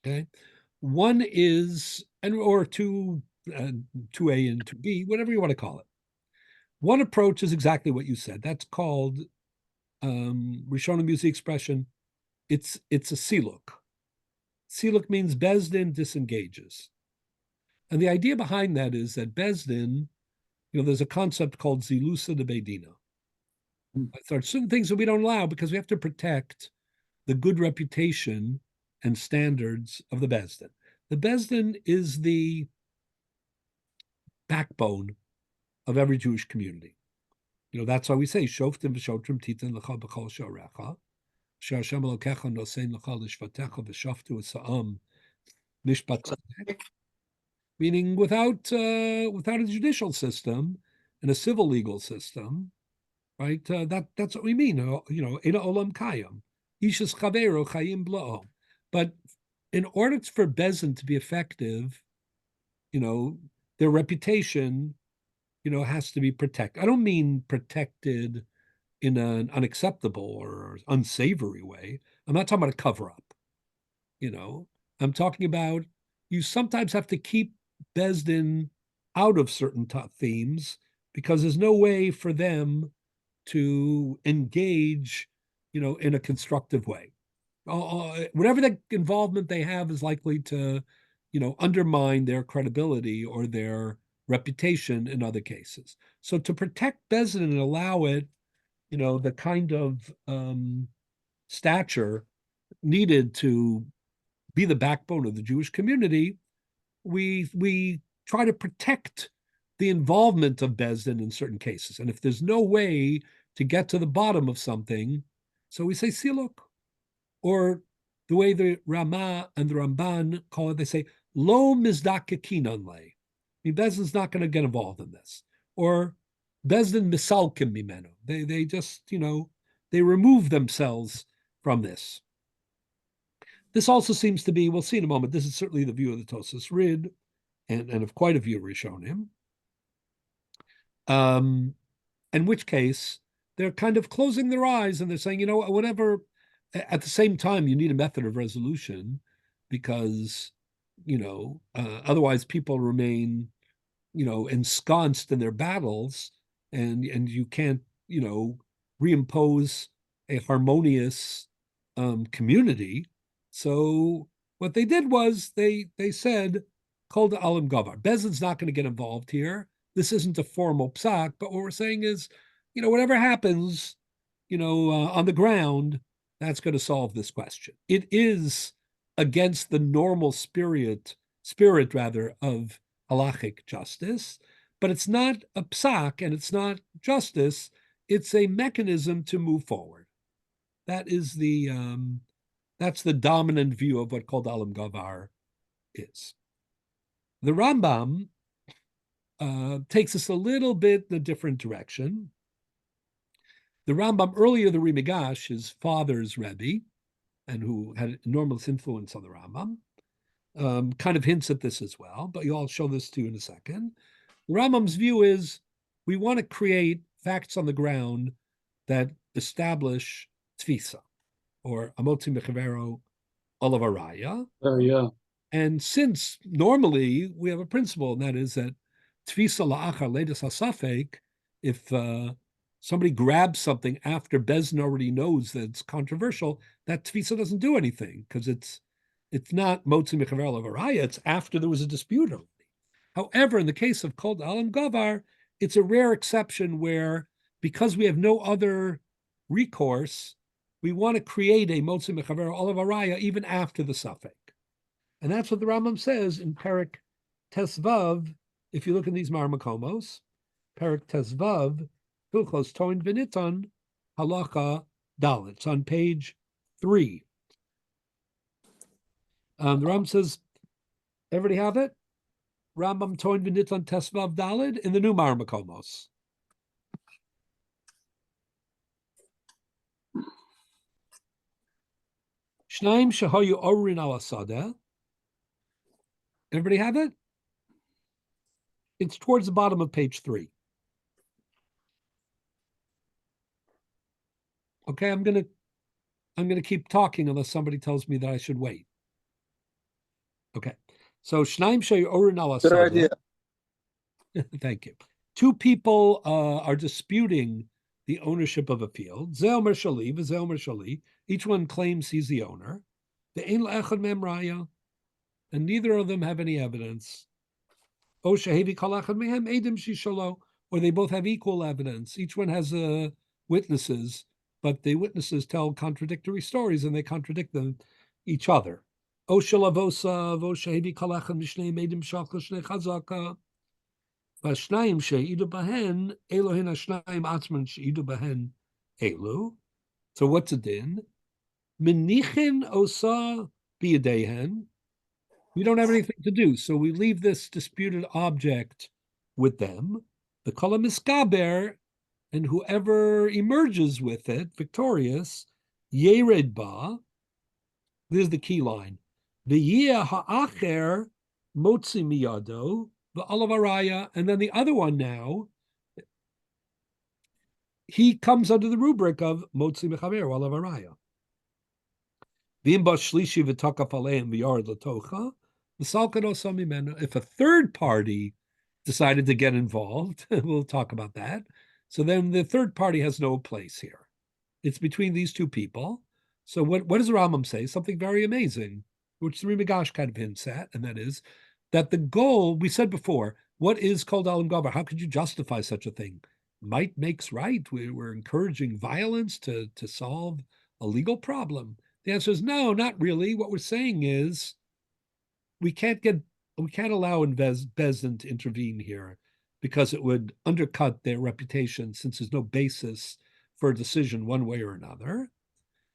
Okay. One is, or two, 2A and 2B, whatever you want to call it. One approach is exactly what you said. That's called, Rishonim use the expression, it's a siluk. Siluk means Bezdin disengages. And the idea behind that is that Bezdin, there's a concept called zilusa de Beidina. There are certain things that we don't allow because we have to protect the good reputation and standards of the Bezdin. The Bezdin is the backbone of every Jewish community. That's why we say, Shoftim v'shotrim titan l'cha b'chol shorecha, she'Hashem Elokecha nosein l'cha l'shvatecha v'shoftu v'sa'am mishpat tzedek. Meaning without a judicial system and a civil legal system, right? That's what we mean. Ena olam kayam, ishas chavero chayim bla'o. But in order for Bezdin to be effective, their reputation, has to be protected. I don't mean protected in an unacceptable or unsavory way. I'm not talking about a cover-up. I'm talking about you sometimes have to keep Bezdin out of certain themes because there's no way for them to engage, in a constructive way. Whatever the involvement they have is likely to, undermine their credibility or their reputation in other cases. So to protect Bezdin and allow it, the kind of stature needed to be the backbone of the Jewish community, we try to protect the involvement of Bezdin in certain cases. And if there's no way to get to the bottom of something, so we say siluk. Or the way the Ramah and the Ramban call it, they say, lo mizdakekinan le. Bezdin's not going to get involved in this. Or Bezdin misalkim mimenu. They just, they remove themselves from this. This also seems to be, we'll see in a moment, this is certainly the view of the Tosas Rid and of quite a few Rishonim. In which case, they're kind of closing their eyes and they're saying, whatever, at the same time, you need a method of resolution because, otherwise people remain, ensconced in their battles and you can't, reimpose a harmonious community. So what they did was they said, kol da'alam gavar. Bezdin's not going to get involved here. This isn't a formal psak, but what we're saying is, whatever happens, on the ground, that's going to solve this question. It is against the normal spirit of halachic justice, but it's not a psak and it's not justice. It's a mechanism to move forward. That is that's the dominant view of what kol da'alam gavar is. The Rambam takes us a little bit in a different direction. The Rambam, earlier the Rimigash, his father's Rabbi, and who had enormous influence on the Rambam, kind of hints at this as well, but I'll show this to you in a second. The Rambam's view is we want to create facts on the ground that establish tfisa, or amotzi mechavero olav araya. Yeah. And since normally we have a principle, and that is that tfisa la'achar leidas hasafek, if somebody grabs something after Bezdin already knows that it's controversial, that tfisa doesn't do anything because it's not motzi mechaver olav araya, it's after there was a dispute already. However, in the case of kol da'alam gavar, it's a rare exception where, because we have no other recourse, we want to create a motzi mechaver olav araya even after the safek. And that's what the Rambam says in Perek Tesvav if you look in these Marmakomos, Perik Tezvav, Hilchos Toin Viniton, Halacha Dalet. It's on page 3. The Ram says, everybody have it? Rambam Toin Viniton Tesvav Dalet in the new Marmakomos. Shnaim Shehoyu Orin Al Asadeh. Everybody have it? It's towards the bottom of page 3. Okay, I'm gonna keep talking unless somebody tells me that I should wait. Okay, so Shnaim Shehoyu Orin Al Good Asadeh. idea. Thank you. 2 people are disputing the ownership of a field. Ze omer shali, v'ze omer shali. Each one claims he's the owner. Ve'ein la'echad mehem raya, and neither of them have any evidence. O shehevi kol echad mehem edim shishalo, or they both have equal evidence. Each one has witnesses, but the witnesses tell contradictory stories, and they contradict them each other. O shalavosa, vo shehevi kol echad mishneim edim shachal shnei chazaka. Vashnayim she'idu bahen, Elohin hashnayim atzman she'idu bahen elu. So what's a din? Menichin osa biyadehen. We don't have anything to do, so we leave this disputed object with them. The kol miskaber, and whoever emerges with it, victorious, yered ba. This is the key line. V'yeh ha'acher motzi miyado. The Olavaraya, and then the other one now, he comes under the rubric of Motzi Mechaver Olavaraya. If a third party decided to get involved, we'll talk about that. So then the third party has no place here. It's between these 2 people. So what does the Rambam say? Something very amazing, which the Rimigash kind of hints at, and that is that the goal, we said before, what is Kol Dalim Gavar? How could you justify such a thing? Might makes right. We're encouraging violence to solve a legal problem. The answer is no, not really. What we're saying is we can't allow Bezdin to intervene here because it would undercut their reputation since there's no basis for a decision one way or another.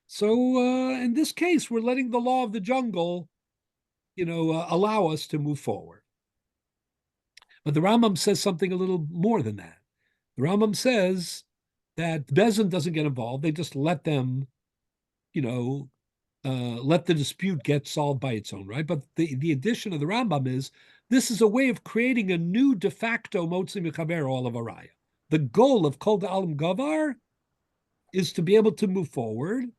So in this case, we're letting the law of the jungle allow us to move forward. But the Rambam says something a little more than that. The Rambam says that Bezdin doesn't get involved. They just let them, let the dispute get solved by its own right. But the addition of the Rambam is, this is a way of creating a new de facto Motzi Mechaber Olavaraya. The goal of Kol Da'alim Gavar is to be able to move forward,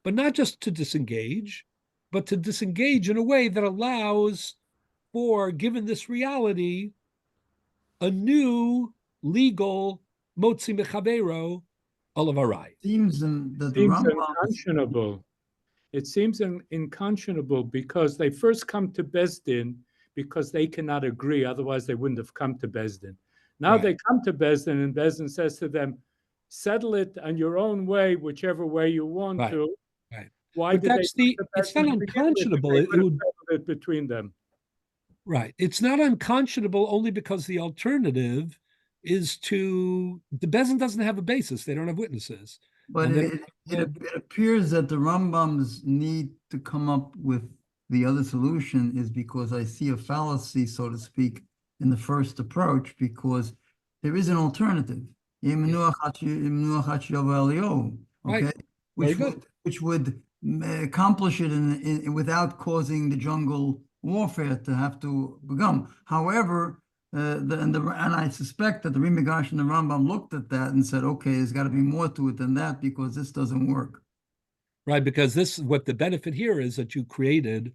but not just to disengage, but to disengage in a way that allows for, given this reality, a new legal Motzi Mechavero Olavaraya. Seems that the Seems Rambam unconscionable. It seems unconscionable because they first come to Bezdin because they cannot agree, otherwise they wouldn't have come to Bezdin. Now Right. they come to Bezdin and Bezdin says to them, settle it on your own way, whichever way you want Right. to. Right. Why But did that's they come to it's Bezdin not to begin with if unconscionable. they It could have would, settled it between them? right. It's not unconscionable only because the alternative is the Bezdin doesn't have a basis. They don't have witnesses. But And it appears that the Rambam's need to come up with the other solution is because I see a fallacy, so to speak, in the first approach, because there is an alternative. Right. Okay, Very good. which would accomplish it without causing the jungle warfare to have to become. However, and I suspect that the Rimigash and the Rambam looked at that and said, okay, there's got to be more to it than that because this doesn't work. Right, because what the benefit here is that you created,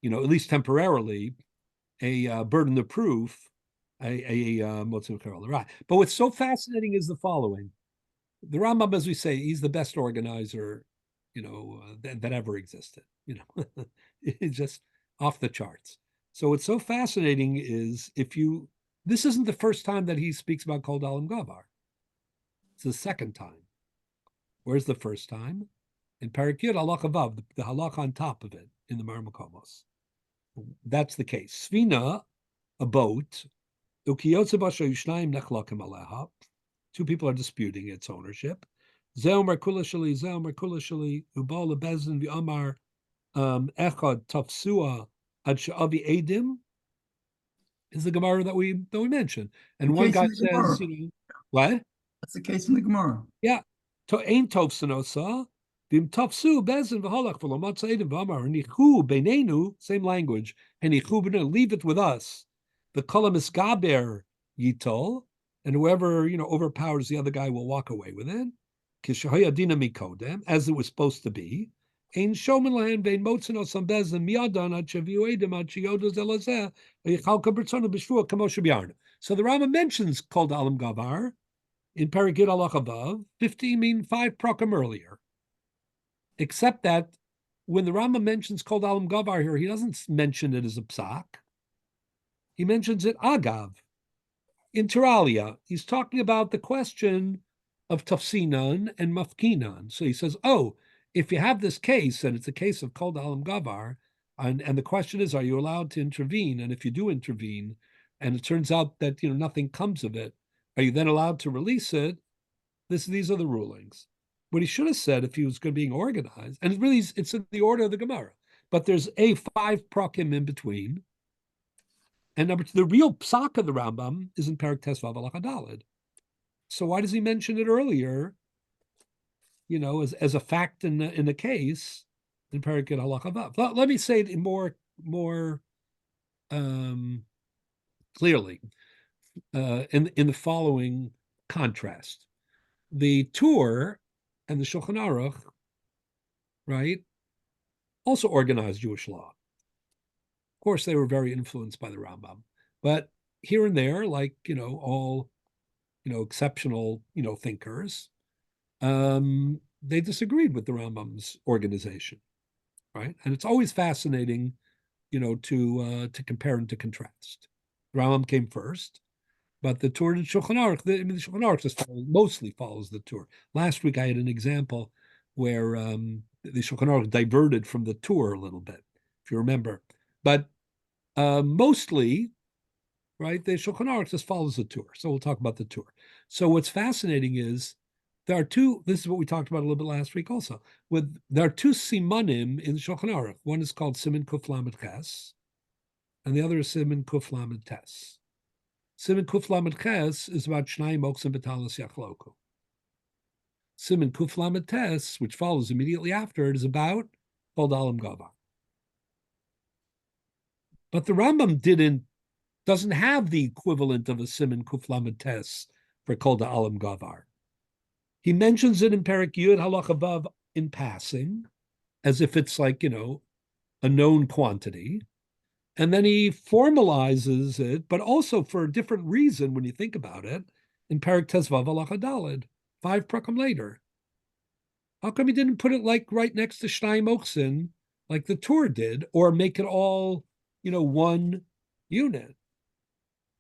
at least temporarily, a burden of proof, right. But what's so fascinating is the following. The Rambam, as we say, he's the best organizer, that ever existed. It's just off the charts. So what's so fascinating is this isn't the first time that he speaks about Kol Dalim Gavar. It's the second time. Where's the first time? In Perek Yud, halach above, the halach on top of it in the Marmakomos. That's the case. Svina, a boat, Ukiyotze basho yishnayim nechlokim aleha. Two people are disputing its ownership. Zeh omer kula shali, zeh omer kula shali, ubal lebezin v'amar echad tafsua ad she'avi edim is the Gemara that we mentioned. And The one case guy in the says, Gemara. you know, what? That's the case in the Gemara. Yeah. To ein tovsanosa, vim tafsu bezin v'holach v'lomat edim v'amar nichu beinenu, same language, and nichu b'nenu, leave it with us. The kolam iskaber yitol, and whoever, you know, overpowers the other guy will walk away with it. Kishahaya dina mikodem, as it was supposed to be. Ein shomen lahen vein motzenos on bezin miadan ad shaviu edim ad shiyodos elazeh v'yichalka b'rtzonu b'shvua kamo shebiarna. So the Rama mentions called alam gavar in Paragid Allah above, 15 mean 5 prokem earlier. Except that when the Rama mentions called alam gavar here, he doesn't mention it as a psak. He mentions it agav. Inter alia, he's talking about the question of tafsinan and mafkinan. So he says, oh, if you have this case, and it's a case of called alam gavar, and the question is, are you allowed to intervene? And if you do intervene, and it turns out that, you know, nothing comes of it, are you then allowed to release it? These are the rulings. What he should have said if he was being organized, and it really it's in the order of the Gemara, but there's a 5 prokim in between. And number 2, the real psak of the Rambam is in Perek Tesvav Halacha Daled. So why does he mention it earlier? You know, as a fact in the case in Perek Halacha Vav. Let me say it in more clearly in the following contrast. The Tur and the Shulchan Aruch, right, also organized Jewish law. Of course, they were very influenced by the Rambam, but here and there, like, you know, all, you know, exceptional, you know, thinkers, they disagreed with the Rambam's organization, right? And it's always fascinating, you know, to compare and to contrast. The Rambam came first, but the Tur and Shulchan Aruch, the Shulchan Aruch just mostly follows the Tur. Last week I had an example where the Shulchan Aruch diverted from the Tur a little bit, if you remember. But mostly, right, the Shulchan Aruch just follows the Tur. So we'll talk about the Tur. So what's fascinating is there are two, this is what we talked about a little bit last week also, there are 2 simanim in the Shulchan Aruch. One is called Siman Kuf Lamed Ches, and the other is Siman Kuf Lamed Tes. Siman Kuf Lamed Ches is about Shnai Moksim Betalis Yachloku. Siman Kuf Lamed Tes, which follows immediately after it, is about Kol Alam Gavar. But the Rambam doesn't have the equivalent of a Siman Kuf Lamed Tes for Kol Alam Gavar. He mentions it in Perek Yud Halacha Vav in passing, as if it's like, you know, a known quantity. And then he formalizes it, but also for a different reason when you think about it, in Perek Tesvav Halacha Daled, 5 prakim later. How come he didn't put it like right next to Shnai Moksin, like the Tur did, or make it all, you know, one unit?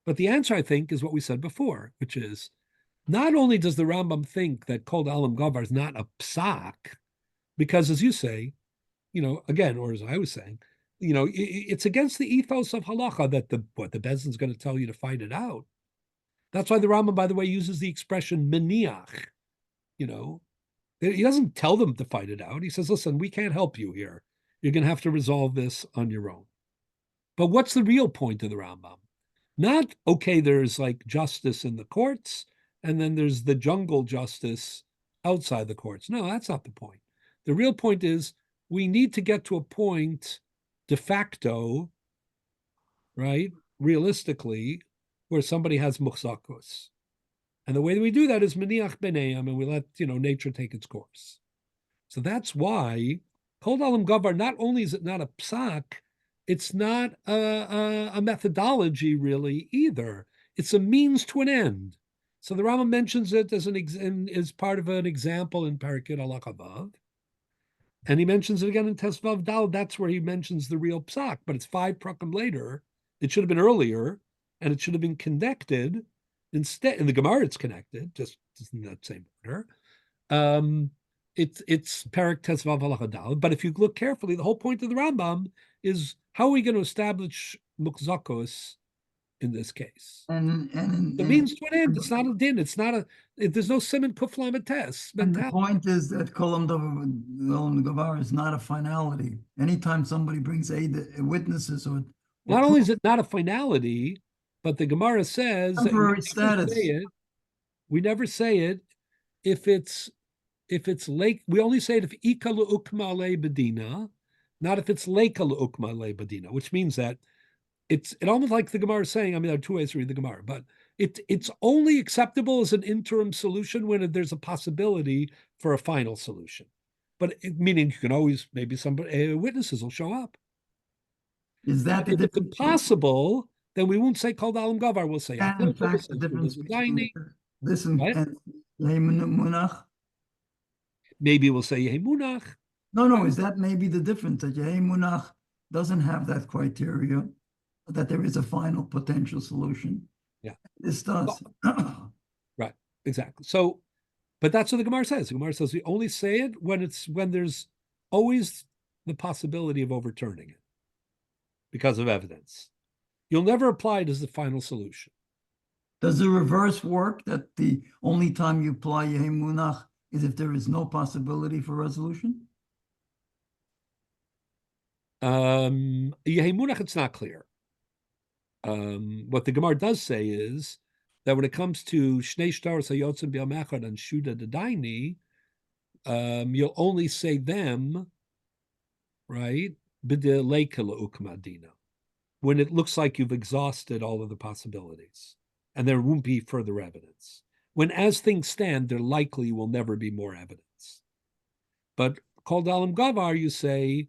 But the answer, I think, is what we said before, which is, not only does the Rambam think that Kol Alam Gavar is not a psak, because as you say, you know, again, or as I was saying, you know, it's against the ethos of halacha that the Bezdin's going to tell you to fight it out. That's why the Rambam, by the way, uses the expression meniach. You know, he doesn't tell them to fight it out. He says, listen, we can't help you here. You're going to have to resolve this on your own. But what's the real point of the Rambam? Not, okay, there's like justice in the courts, and then there's the jungle justice outside the courts. No, that's not the point. The real point is we need to get to a point de facto, right, realistically, where somebody has muchzakos. And the way that we do that is meniach b'neim, and we let, you know, nature take its course. So that's why Kol Alam Gavar, not only is it not a psak, it's not a methodology really either. It's a means to an end. So the Rambam mentions it as part of an example in Parakid Halacha Vav. And he mentions it again in Tesvav Dal. That's where he mentions the real psak, but it's 5 prakim later. It should have been earlier, and it should have been connected instead. In the Gemara, it's connected, just in that same order. It's Parak Tesvav Halacha Dal. But if you look carefully, the whole point of the Rambam is how are we going to establish mukzakos in this case. And The means to an end. It's not a din. It's not a. There's no siman kuflam test. and the point is that kolam davar is not a finality. Anytime somebody brings witnesses or Not only is it not a finality, but the Gemara says that temporary status. we never say it if it's lake. We only say it if ika ukma le bedina, not if it's leka ukma le bedina, which means that it almost like the Gemara is saying. I mean, there are two ways to read the Gemara, but it's only acceptable as an interim solution when there's a possibility for a final solution. But meaning you can always, maybe somebody witnesses will show up. Is that the If it's difference? impossible, then we won't say called alam gavar. We'll say And in fact, the difference between this and Right? munach. Maybe we'll say yemunach. No. Is that maybe the difference that munach doesn't have that criteria, that there is a final potential solution? Yeah. This does. Right. Exactly. So, but that's what the Gemara says. The Gemara says we only say it when there's always the possibility of overturning it because of evidence. You'll never apply it as the final solution. Does the reverse work, that the only time you apply munach is if there is no possibility for resolution? Yemunach, it's not clear. What the Gemara does say is that when it comes to Shnei Shtaros Hayotzim B'Yamechad and Shuda Dedaini, you'll only say them, right? B'de leika le'ukma dina, when it looks like you've exhausted all of the possibilities and there won't be further evidence. When, as things stand, there likely will never be more evidence. But called alam gavar, you say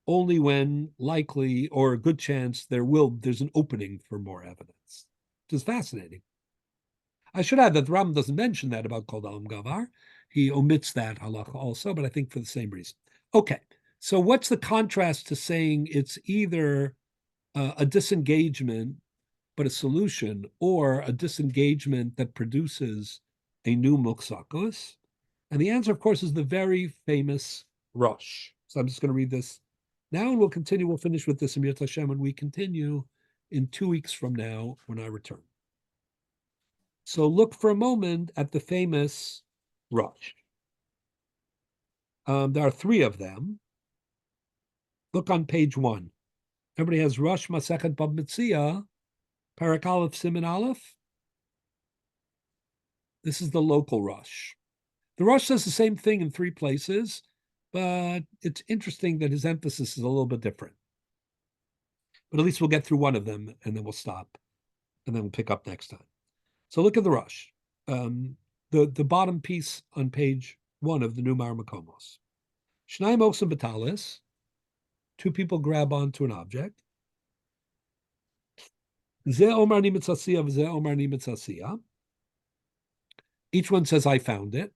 only when likely or a good chance there's an opening for more evidence, which is fascinating. I should add that the Rambam doesn't mention that about called alam gavar. He omits that halacha also, but I think for the same reason. Okay, so what's the contrast to saying it's either a disengagement but a solution, or a disengagement that produces a new muksakos? And the answer, of course, is the very famous Rosh. So I'm just going to read this now, and we'll continue. We'll finish with this in Yirtzeh Hashem when we continue in 2 weeks from now when I return. So look for a moment at the famous Rosh. There are 3 of them. Look on page 1. Everybody has Rosh Masechet Bab Metzia, Parak Aleph Siman Aleph. This is the local Rosh. The Rosh says the same thing in 3 places, but it's interesting that his emphasis is a little bit different. But at least we'll get through one of them, and then we'll stop, and then we'll pick up next time. So look at the Rosh. The bottom piece on page 1 of the new Mar Makomos. Shnai Moksim Batalis. 2 people grab onto an object. Zeh Omar Ni Mitzasiya, Zeh Omar Ni Mitzasiya. Each one says, I found it.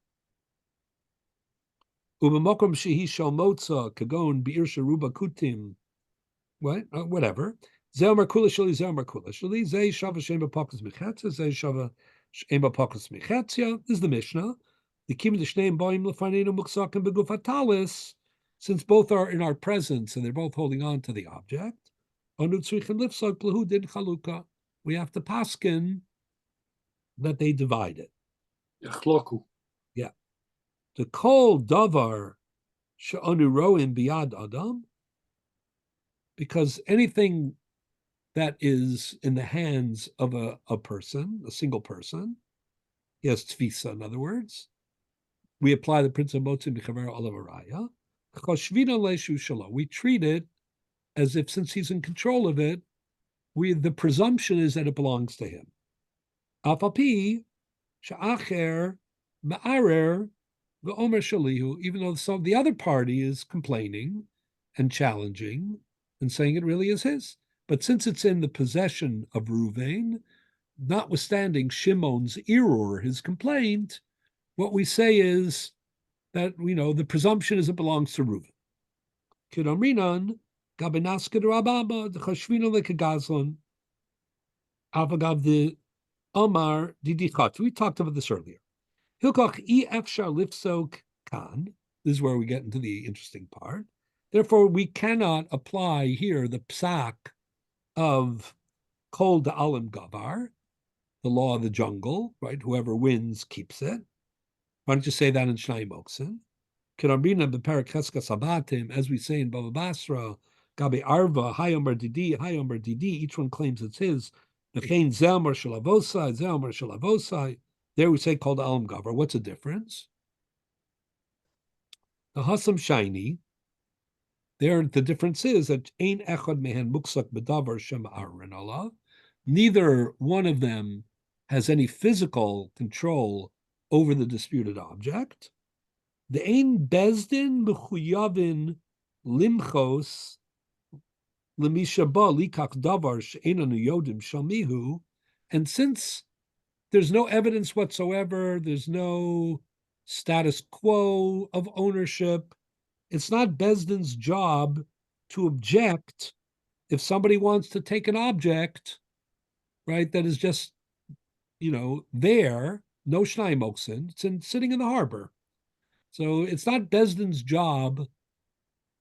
Ubemokom Shehi Shal Motza, Kagon, Be'ir Sheruba Kutim. What? Whatever. Zeh Omar Kula Shali, Zeh Omar Kula Shali, Zeh Shava Shema Pakas Mechetzia, Zeh Shava Shema Pakas Mechetzia. This is the Mishnah. The Kim the Shneim Boim Lefanenu Muksakim Begufatalis. Since both are in our presence and they're both holding on to the object, we have to paskin that they divide it. Yeah. The kol davar she'anu roim biyad adam, because anything that is in the hands of a person, a single person, he has tfisa, in other words, we apply the principle of motzim b'chaver olav araya. We treat it as if, since he's in control of it, the presumption is that it belongs to him. Afapi sha'acher ma'arer v'omer shalihu, even though the other party is complaining and challenging and saying it really is his. But since it's in the possession of Ruvain, notwithstanding Shimon's irur, his complaint, what we say is that, the presumption is it belongs to Reuven. Kidamrinan, Gabinaskid Rababa, the Chashvina Lekagazlan, Avagav the Omar Didichat. We talked about this earlier. Hilkach efshar lifsok kan. This is where we get into the interesting part. Therefore, we cannot apply here the psak of Kol da'alim gavar, the law of the jungle, right? Whoever wins keeps it. Why don't you say that in Shnai Moksin? Kirabina beparak cheskas abatim, as we say in Bava Basra, Gabi Arva, Hayomer Didi, each one claims it's his. Nechein Zelmer Shalavosai. There we say called Alam Gavar. What's the difference? The Hasam Shiny, there the difference is that Ein Echad Mehen Muksak Bedavar Shem Arin Allah. Neither one of them has any physical control over the disputed object. The Ein Bezdin Mechuyavin Limchos Lemishaba Likach Davar She'enanu Yodim Shamihu. And since there's no evidence whatsoever, there's no status quo of ownership, it's not Bezdin's job to object if somebody wants to take an object, right, that is just, there, no Shnai Moksin, it's sitting in the harbor. So it's not Bezdin's job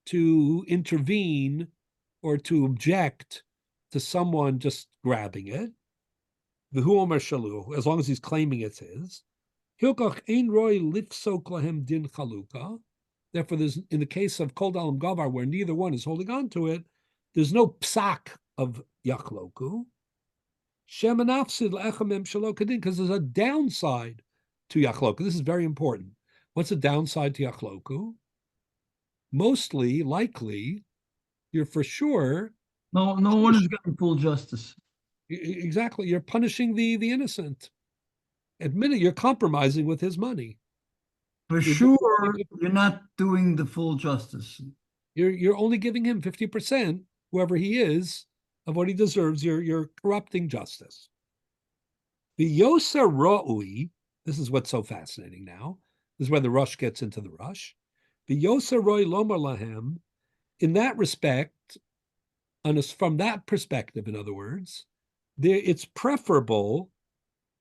to intervene or to object to someone just grabbing it. V'hu omer shalu, as long as he's claiming it's his. Hilkach ein roi lifsok lahem din chaluka. Therefore, there's in the case of Kol Dalam Gavar, where neither one is holding on to it, there's no psak of yachloku. Shemanafsid le'echamem shalokadin, because there's a downside to yachloku. This is very important. What's the downside to yachloku? Mostly, likely, you're for sure. No one is getting full justice. Exactly. You're punishing the innocent. Admit it, you're compromising with his money. For sure, you're not doing the full justice. You're only giving him 50%, whoever he is, of what he deserves. You're corrupting justice. The Yoser Ra'ui, this is what's so fascinating now. This is where the rush gets into the rush. The Yoser Roi Lomar Lahem, in that respect, from that perspective, in other words, it's preferable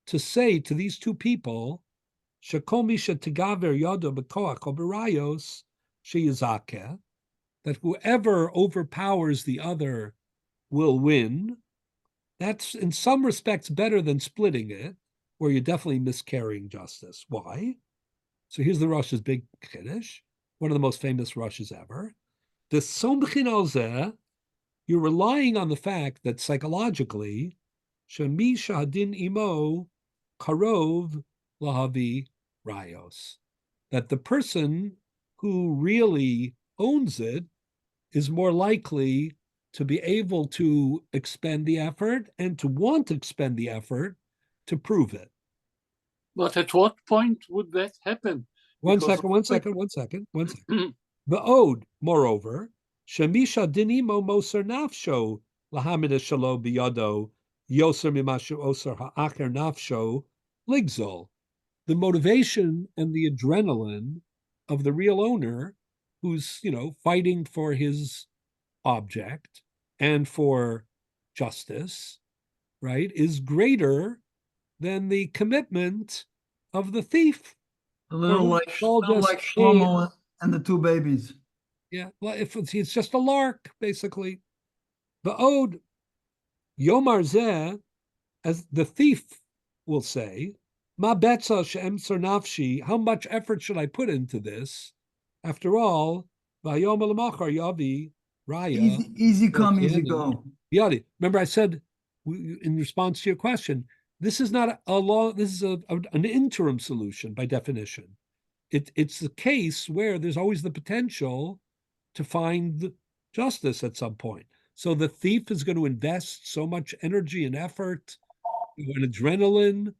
to say to these two people, that whoever overpowers the other will win. That's in some respects better than splitting it, where you're definitely miscarrying justice. Why? So here's the Rosh's big chiddush, one of the most famous Rushes ever. The somchin al, you're relying on the fact that psychologically, shemi shahadin imo karov lahavi rayos, that the person who really owns it is more likely to be able to expend the effort and to want to expend the effort to prove it. But at what point would that happen? One second. The ode, moreover, shemisha dinimo moser nafsho lahamida shalo biyado yoser mimashu oser ha'acher nafsho ligzol. The motivation and the adrenaline of the real owner who's, fighting for his object and for justice, right, is greater than the commitment of the thief. A little like Shlomo and the two babies. Yeah, well, if it's just a lark, basically. The ode, Yomar Zeh, as the thief will say, Ma betza she'em nafshi, how much effort should I put into this? After all, Vayom Elamachar Yavi Raya. Easy come, easy go. Yadi. Remember, I said in response to your question, this is not a law. This is an interim solution by definition. It's the case where there's always the potential to find justice at some point. So the thief is going to invest so much energy and effort and adrenaline,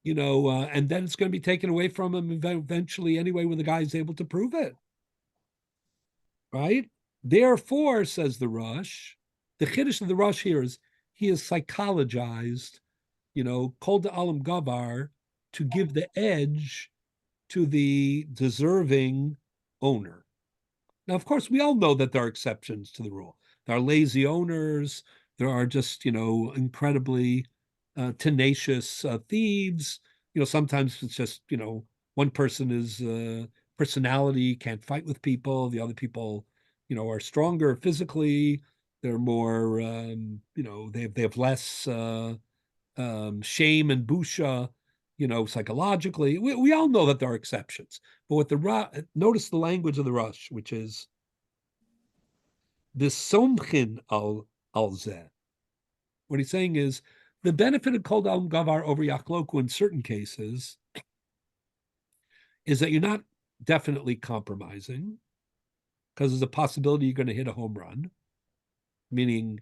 and then it's going to be taken away from him eventually anyway when the guy is able to prove it. Right? Therefore, says the Rush, the chiddush of the Rush here is he is psychologized, Kol Alam Gavar, to give the edge to the deserving owner. Now, of course, we all know that there are exceptions to the rule. There are lazy owners. There are just, incredibly tenacious thieves. Sometimes it's just, one person is personality, can't fight with people. The other people, are stronger physically. they're more, they have less shame and busha, psychologically. We all know that there are exceptions, but with notice the language of the Rush, which is this somchin al zeh. What he's saying is the benefit of kol da'alam gavar over yachloku in certain cases is that you're not definitely compromising because there's a possibility you're going to hit a home run, meaning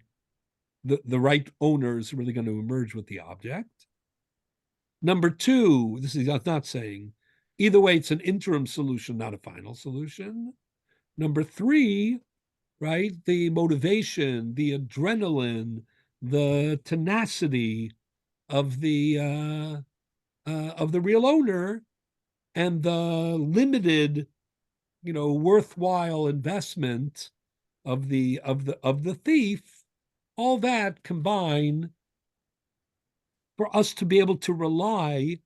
the right owner is really going to emerge with the object. Number two, this is not saying, either way, it's an interim solution, not a final solution. Number three, right, the motivation, the adrenaline, the tenacity of the real owner and the limited, worthwhile investment of the thief, all that combine for us to be able to rely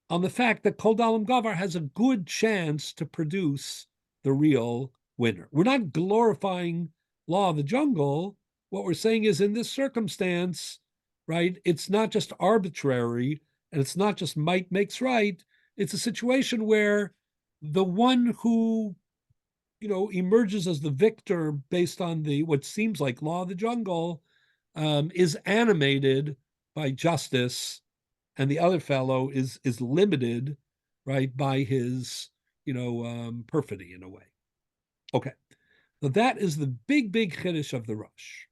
on the fact that Kol Dalam Gavar has a good chance to produce the real winner. We're not glorifying law of the jungle. What we're saying is in this circumstance, right, it's not just arbitrary and it's not just might makes right. It's a situation where the one who, emerges as the victor based on what seems like law of the jungle is animated by justice, and the other fellow is limited, right, by his perfidy in a way. Okay, so that is the big chiddush of the Rush.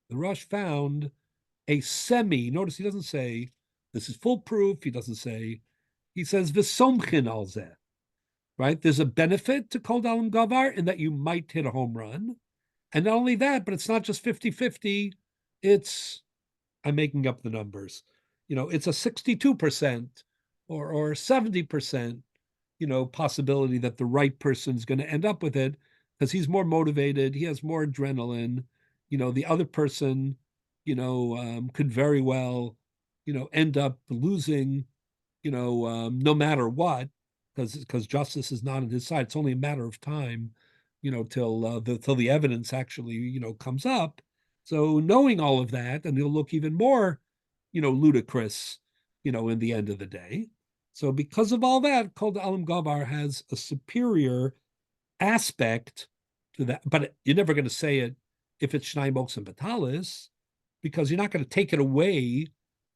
The Rush found a semi. Notice he doesn't say this is full proof. He doesn't say. He says v'somchin al zeh. Right, there's a benefit to Kol Dalam Gavar in that you might hit a home run, and not only that, but it's not just 50-50. It's, I'm making up the numbers, it's a 62% or 70%, possibility that the right person's going to end up with it because he's more motivated, he has more adrenaline. The other person, could very well, end up losing, no matter what, because justice is not on his side. It's only a matter of time, till the evidence actually, comes up. So knowing all of that, and he'll look even more, ludicrous, in the end of the day. So because of all that, Kol Dalam Gavar has a superior aspect to that. But you're never going to say it if it's Shnai Moks and Batalis, because you're not going to take it away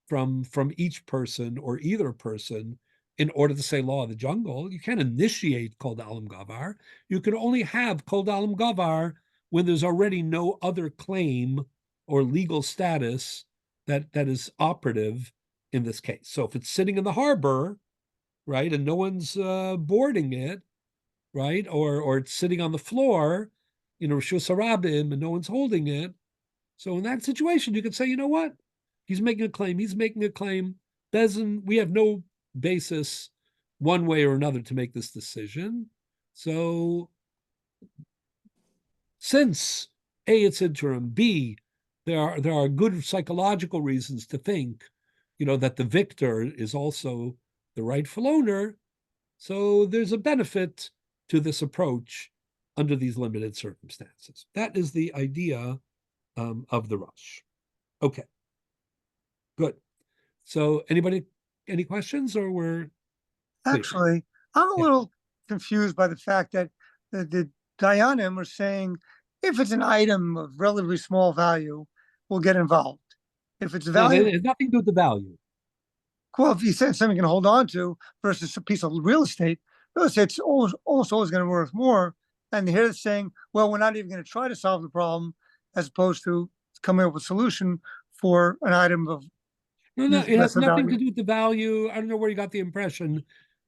from each person or either person in order to say law of the jungle. You can't initiate Kol Dalam Gavar. You can only have Kol Dalam Gavar when there's already no other claim or legal status that is operative in this case. So if it's sitting in the harbor, right, and no one's boarding it, right, or it's sitting on the floor, Rishus Harabim, and no one's holding it. So in that situation, you could say, you know what? He's making a claim. Bezin, we have no basis one way or another to make this decision. So since A, it's interim, B, there are good psychological reasons to think, that the victor is also the rightful owner. So there's a benefit to this approach under these limited circumstances. That is the idea of the Rush. Okay, good. So any questions, or we're clear? Actually, I'm a Yeah. little confused by the fact that the Dayanim are saying if it's an item of relatively small value, we'll get involved. If it's No, value, it has nothing to do with the value. well, if you said something you can hold on to versus a piece of real estate's almost always going to be worth more. And here it's saying, well, we're not even going to try to solve the problem, as opposed to coming up with a solution for an item of No, it has lesser nothing value. to do with the value. I don't know where you got the impression.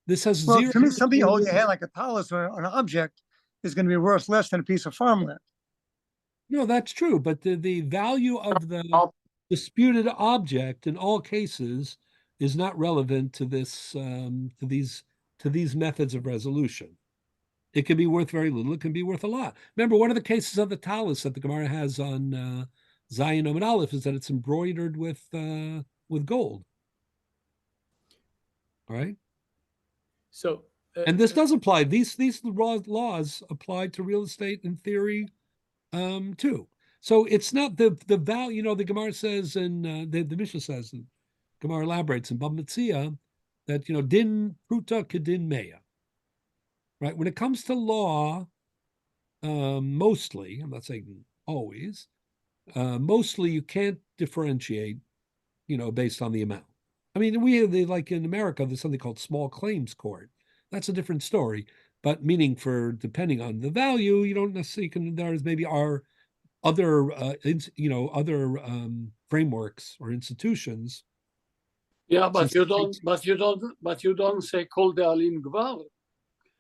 This has Well, zero. to me, something you hold in your hand like a talus or an object is going to be worth less than a piece of farmland. No, that's true. But the value of the disputed object in all cases is not relevant to this to these methods of resolution. It can be worth very little. It can be worth a lot. Remember, one of the cases of the talus that the Gemara has on Zion Omen Aleph is that it's embroidered with gold. All right. So, And this does apply. These laws apply to real estate in theory, too. So it's not the value. You know, the Gemara says, and the Mishnah says, and Gemara elaborates in Bab Metzia that din pruta kedin mea. Right. When it comes to law, mostly, I'm not saying always, mostly you can't differentiate, based on the amount. I mean, like in America, there's something called small claims court. That's a different story. But meaning depending on the value, you don't necessarily there's maybe other frameworks or institutions. Yeah, but you don't say kol de'alim gvar.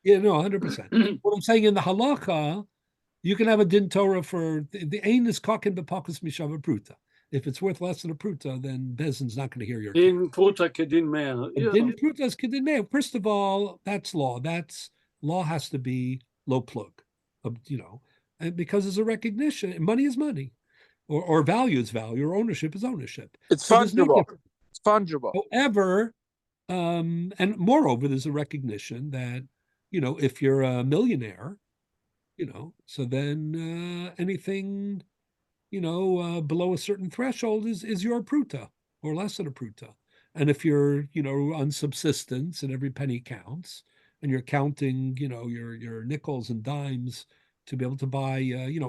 Yeah, no, 100%. What I'm saying in the halacha, you can have a din Torah for the ain is kakin bepakus mishava pruta. If it's worth less than a pruta, then Bezin's not going to hear your case. Din pruta kedin mea. Din pruta is kedin mea. First of all, that's law. Law has to be low plug, and because there's a recognition. Money is money, or value is value, or ownership is ownership. It's So there's no fungible. difference. It's fungible. However, and moreover, there's a recognition that, if you're a millionaire, so then anything, below a certain threshold is your pruta or less than a pruta. And if you're, on subsistence and every penny counts, and you're counting, your nickels and dimes to be able to buy,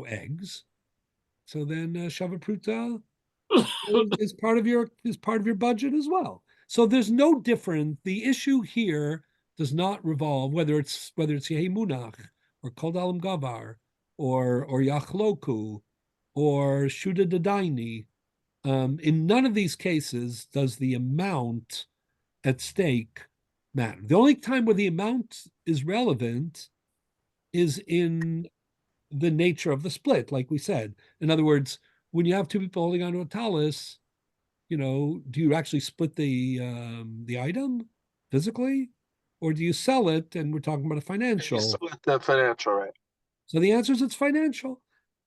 eggs, so then shava pruta is part of your budget as well. So there's no different. The issue here does not revolve whether it's Yehi Munach or Kol Dalam Gavar or Yachloku or Shuda Dadaini. In none of these cases does the amount at stake matter. The only time where the amount is relevant is in the nature of the split, like we said. In other words, when you have two people holding onto a talus, do you actually split the item physically, or do you sell it? And we're talking about a financial. You split the financial, right? So the answer is it's financial.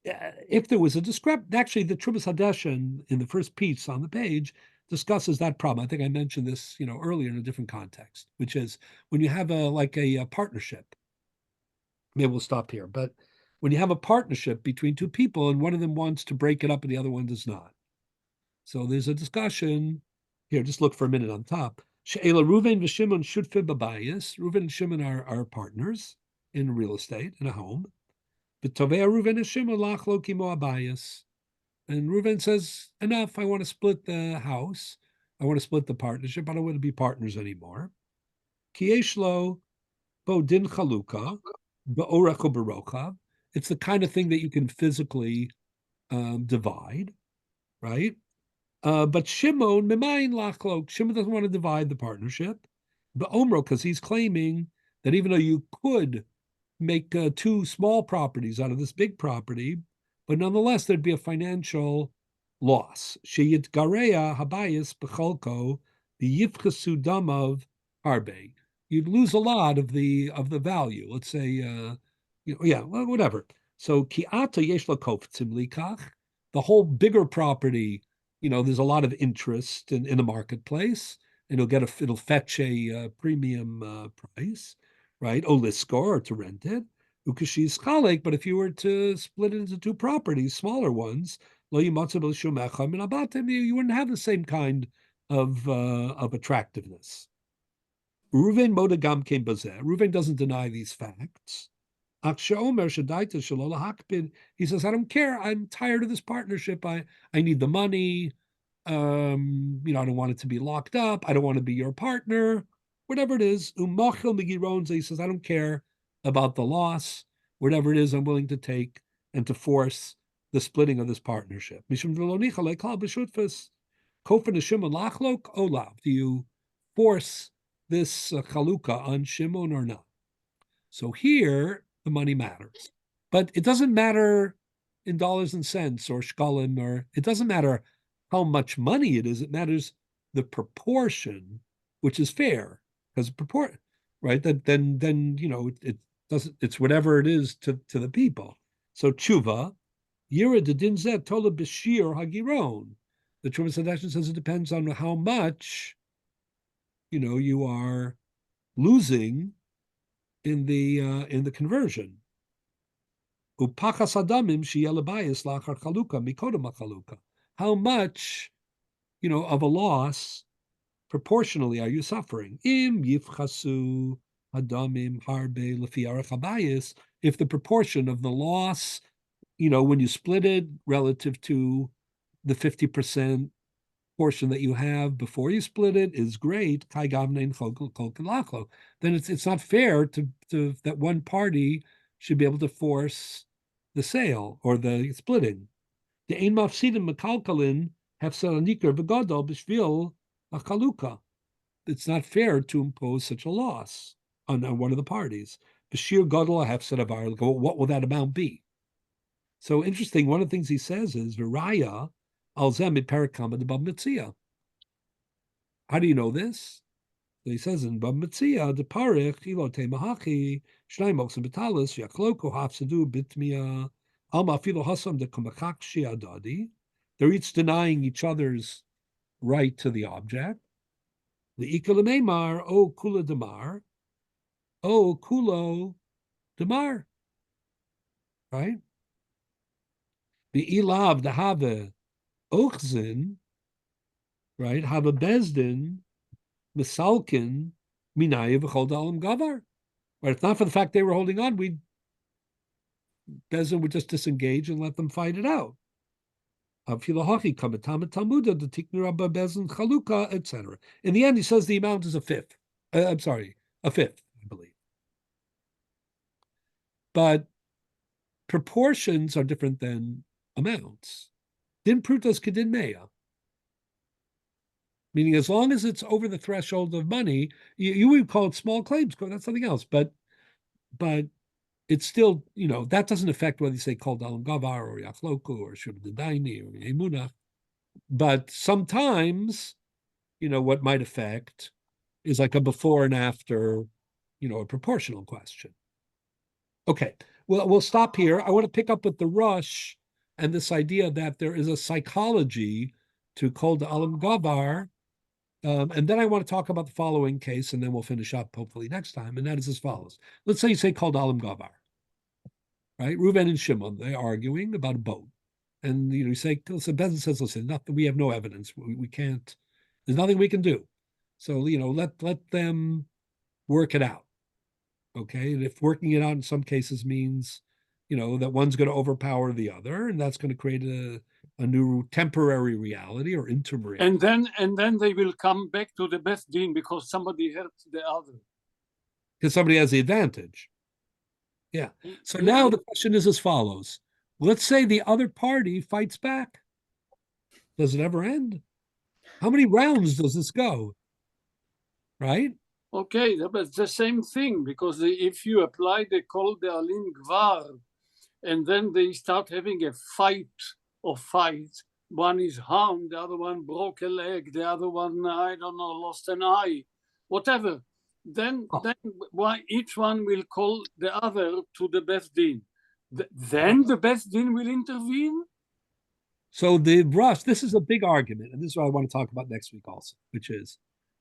If there was a discrepancy, actually, the Trumas Hadeshin in the first piece on the page discusses that problem. I think I mentioned this, earlier in a different context, which is when you have a partnership. Maybe we'll stop here, but when you have a partnership between two people and one of them wants to break it up and the other one does not. So there's a discussion here. Just look for a minute on top. She'ela Reuven v'Shimon shutfe b'bayis. Reuven and Shimon are partners in real estate in a home. B'tovei Reuven and Shimon lachlo kimo abayis. And Reuven says, enough. I want to split the house. I want to split the partnership. I don't want to be partners anymore. Ki yesh lo bo din chaluka ba'orach u'berochav. It's the kind of thing that you can physically divide, right? But Shimon, Mimayin Lachlok, Shimon doesn't want to divide the partnership. But Omro, because he's claiming that even though you could make two small properties out of this big property, but nonetheless there'd be a financial loss. Sheyit Gareya Habayis Becholko, the Yifchasu Damav Harbe. You'd lose a lot of the value. Let's say whatever. So Kiata Yesh Lakoftzim Likach, the whole bigger property, there's a lot of interest in the marketplace, and it'll fetch a premium price, right? Oliskor, or to rent it. Ukashi's chalik, but if you were to split it into two properties, smaller ones, you wouldn't have the same kind of attractiveness. Reuven Modagam came bazeh. Reuven doesn't deny these facts. He says, I don't care. I'm tired of this partnership. I need the money. I don't want it to be locked up. I don't want to be your partner. Whatever it is. He says, I don't care about the loss. Whatever it is, I'm willing to take and to force the splitting of this partnership. Do you force this chaluka on Shimon or not? So here, the money matters. But it doesn't matter in dollars and cents or shkalim, or it doesn't matter how much money it is. It matters the proportion, which is fair, because right? Then it doesn't. It's whatever it is to the people. So tshuva, yira dedin zeh tola b'shir hagiron. The Trumas Hadeshin says it depends on how much, you are losing in the conversion. Upachas adamim sheyeh lebayis lachar chaluka mikodem hachaluka. How much, of a loss proportionally are you suffering? Im yifchasu adamim harbe lefi arach habayis. If the proportion of the loss, when you split it relative to the 50% portion that you have before you split it is great, then it's not fair to that one party should be able to force the sale or the splitting. The ein mafsidim mekalkalin hefsel anikar begadol b'shvil achaluka. It's not fair to impose such a loss on one of the parties. B'shir gadol hefsel avar. What will that amount be? So interesting. One of the things he says is v'raya al zem perakama de bab mitzia. How do you know this? So he says in bab mitzia de parich ilo te mahachi shnai moksim betalis yakloko hafsadu bitmia alma filo hasam de kumachak shiadadi. They're each denying each other's right to the object. The ikalamemar o kula demar o kulo demar. Right? The ilav the have ochzin, right? Have a bezdin misalkin minayev v'chol dalam gavar. But if not for the fact they were holding on, Bezdin would just disengage and let them fight it out. Etc. In the end, he says the amount is a fifth. A fifth, I believe. But proportions are different than amounts. Din prutas kedin mea. Meaning, as long as it's over the threshold of money, you would call it small claims court. That's something else. But it's still, that doesn't affect whether you say kol dalam gavar or yachloku or shub dedaini or emunah. But sometimes, what might affect is like a before and after, a proportional question. Okay, well, we'll stop here. I want to pick up with the rush and this idea that there is a psychology to kol dalam gavar. And then I want to talk about the following case, and then we'll finish up hopefully next time. And that is as follows. Let's say you say kol dalam gavar, right? Reuven and Shimon, they're arguing about a boat. And, you say, listen, Bezdin says, listen, we have no evidence. We can't, there's nothing we can do. So, let them work it out. Okay. And if working it out in some cases means, that one's going to overpower the other, and that's going to create a new temporary reality or interim reality. And then they will come back to the best din because somebody hurt the other. Because somebody has the advantage. Yeah. So now the question is as follows. Let's say the other party fights back. Does it ever end? How many rounds does this go? Right? Okay, but it's the same thing, because if you apply the kol de'alim gvar, and then they start having a fight or fights, one is harmed, the other one broke a leg, the other one, I don't know, lost an eye, whatever. Then each one will call the other to the best din. Then the best din will intervene? So this is a big argument, and this is what I want to talk about next week also, which is,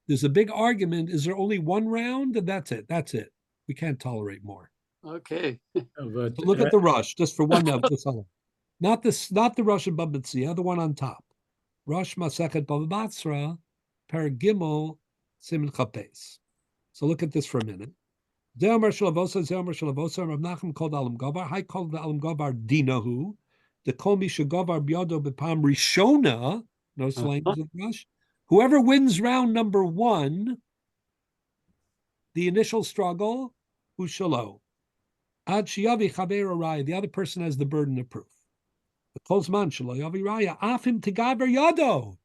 there's a big argument. Is there only one round? And that's it. That's it. We can't tolerate more. Okay. But, So look at the rush, just for one note. Not the Rush in Bava Metzia, the one on top. Rush Masechet Bava Basra, Paragimel Simin Chapes. So look at this for a minute. Zeomer Shalavosa, Rav Nachum called Alam Gavar. I called the Alam Gavar Dinahu. The Kol Misha Gavar Biodo Bepam Rishona. Notice the language of the Rush. Whoever wins round number 1, the initial struggle, Ushalo. Ad Shiavi Chaver Raya. The other person has the burden of proof. The Kozman Shalo Yavi Raya. Afim Tegaver Yado.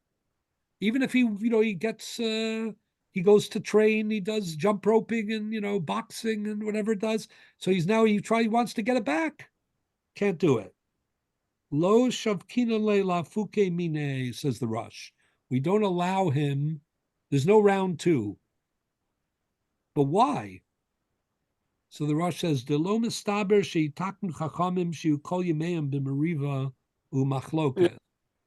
Even if he gets he goes to train, he does jump roping and boxing and whatever it does. So he wants to get it back. Can't do it. Lo Shavkina Leila Fuke Mine, says the Rush. We don't allow him. There's no round 2. But why? So the Rush says, Delo mistaber she'itaknu chachamim she'ukol yemeim b'meriva u'machloket.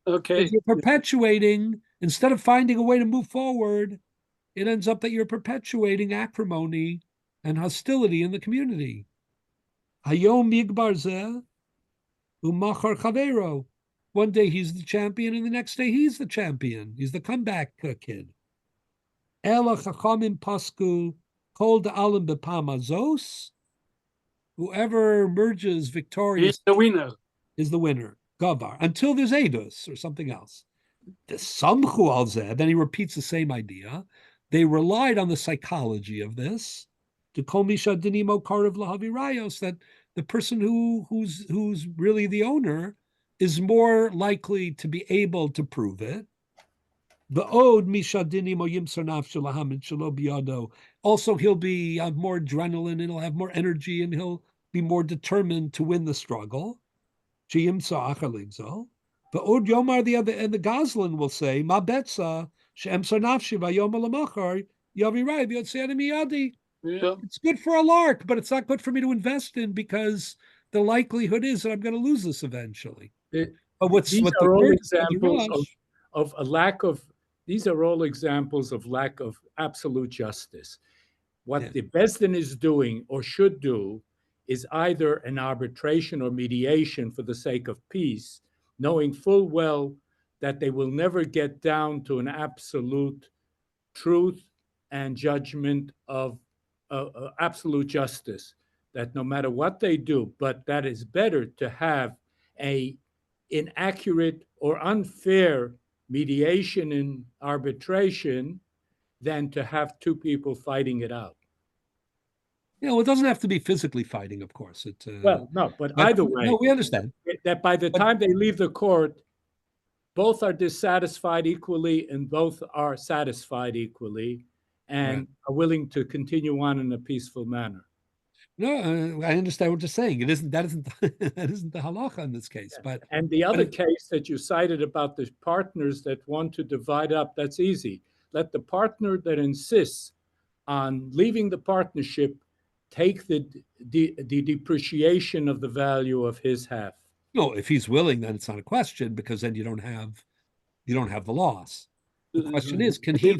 Okay. If you're perpetuating, instead of finding a way to move forward, it ends up that you're perpetuating acrimony and hostility in the community. Hayom migbar zeh Umachar Chavero. One day he's the champion, and the next day he's the champion. He's the comeback kid. Ela Chachamim Pasku Kol Da'alim B'Pamazos. Whoever emerges victorious He's the winner. is the winner. Gavar. Until there's Eidos or something else. The Samchu al Zeh, then he repeats the same idea. They relied on the psychology of this. To Kol Misha Dinimo Karev Lahavi Rayos, that the person who's really the owner is more likely to be able to prove it. Also, he'll be have more adrenaline and he'll have more energy and he'll be more determined to win the struggle. The Od Yomar, the other, and the Goslin will say, Ma betza she'emsar nafshi vayom alamachar yavi rai v'yotzei miyadi. Yeah. It's good for a lark, but it's not good for me to invest in because the likelihood is that I'm going to lose this eventually. These are all examples of a lack of. These are all examples of lack of absolute justice. What the Besdin is doing or should do is either an arbitration or mediation for the sake of peace, knowing full well that they will never get down to an absolute truth and judgment of absolute justice, that no matter what they do, but that is better to have a inaccurate or unfair mediation and arbitration than to have two people fighting it out. Well, it doesn't have to be physically fighting, of course. But either way, no, we understand that by the time they leave the court, both are dissatisfied equally and both are satisfied equally and are willing to continue on in a peaceful manner. No, I understand what you're saying. That isn't that isn't the halacha in this case. But and the other case that you cited about the partners that want to divide up, that's easy. Let the partner that insists on leaving the partnership take the depreciation of the value of his half. No, if he's willing, then it's not a question because then you don't have the loss. The question is, can he,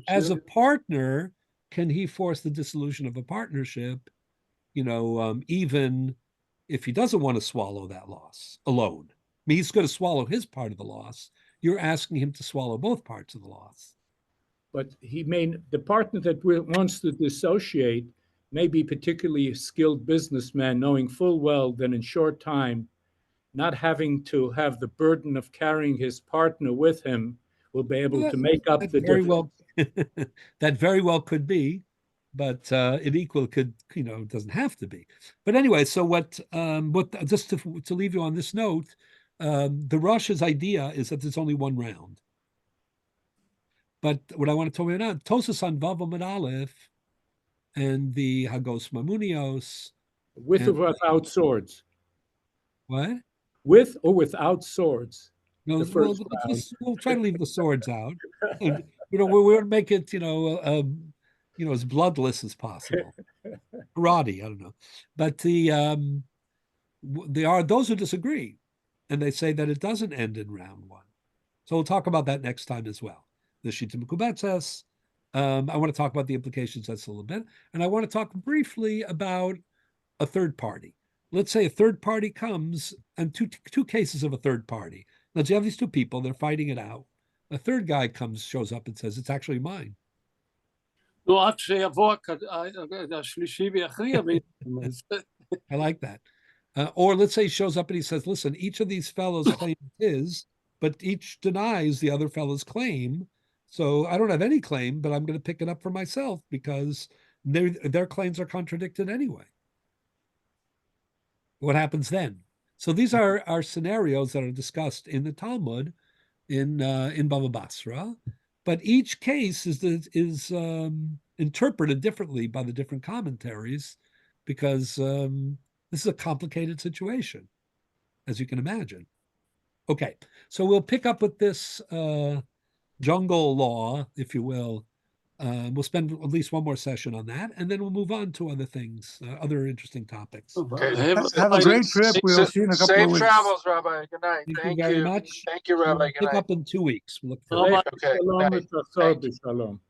as a partner, can he force the dissolution of a partnership, even if he doesn't want to swallow that loss alone? I mean, he's going to swallow his part of the loss. You're asking him to swallow both parts of the loss. But the partner that wants to dissociate may be particularly a skilled businessman, knowing full well that in short time, not having to have the burden of carrying his partner with him will be able to make up the difference. Well, that very well could be, but it equal could, it doesn't have to be. But anyway, so what just to leave you on this note, the Rosh's idea is that there's only one round. But what I want to tell you now, Tosas on Vav Amud Aleph and the Hagos Mamunios. With or without swords? What? With or without swords? No, we'll try to leave the swords out. We'll make it, as bloodless as possible. Karate, I don't know. But there are those who disagree, and they say that it doesn't end in round one. So we'll talk about that next time as well. The Shita Mekubetzes. I want to talk about the implications that's a little bit, and I want to talk briefly about a third party. Let's say a third party comes, and two cases of a third party. Let's you have these two people, they're fighting it out. A third guy shows up and says, it's actually mine. I like that. Or let's say he shows up and he says, listen, each of these fellows claims his, but each denies the other fellow's claim. So I don't have any claim, but I'm going to pick it up for myself because their claims are contradicted anyway. What happens then? So these are scenarios that are discussed in the Talmud, in Bava Basra, but each case is interpreted differently by the different commentaries because this is a complicated situation, as you can imagine. Okay, so we'll pick up with this jungle law, if you will. We'll spend at least one more session on that, and then we'll move on to other things, other interesting topics. Okay. Have a great trip. We'll see you in a couple of weeks. Safe travels, Rabbi. Good night. Thank you very much. Thank you, Rabbi. We'll Good pick night. up in 2 weeks. We'll look Shalom, forward. Okay, good night. shalom.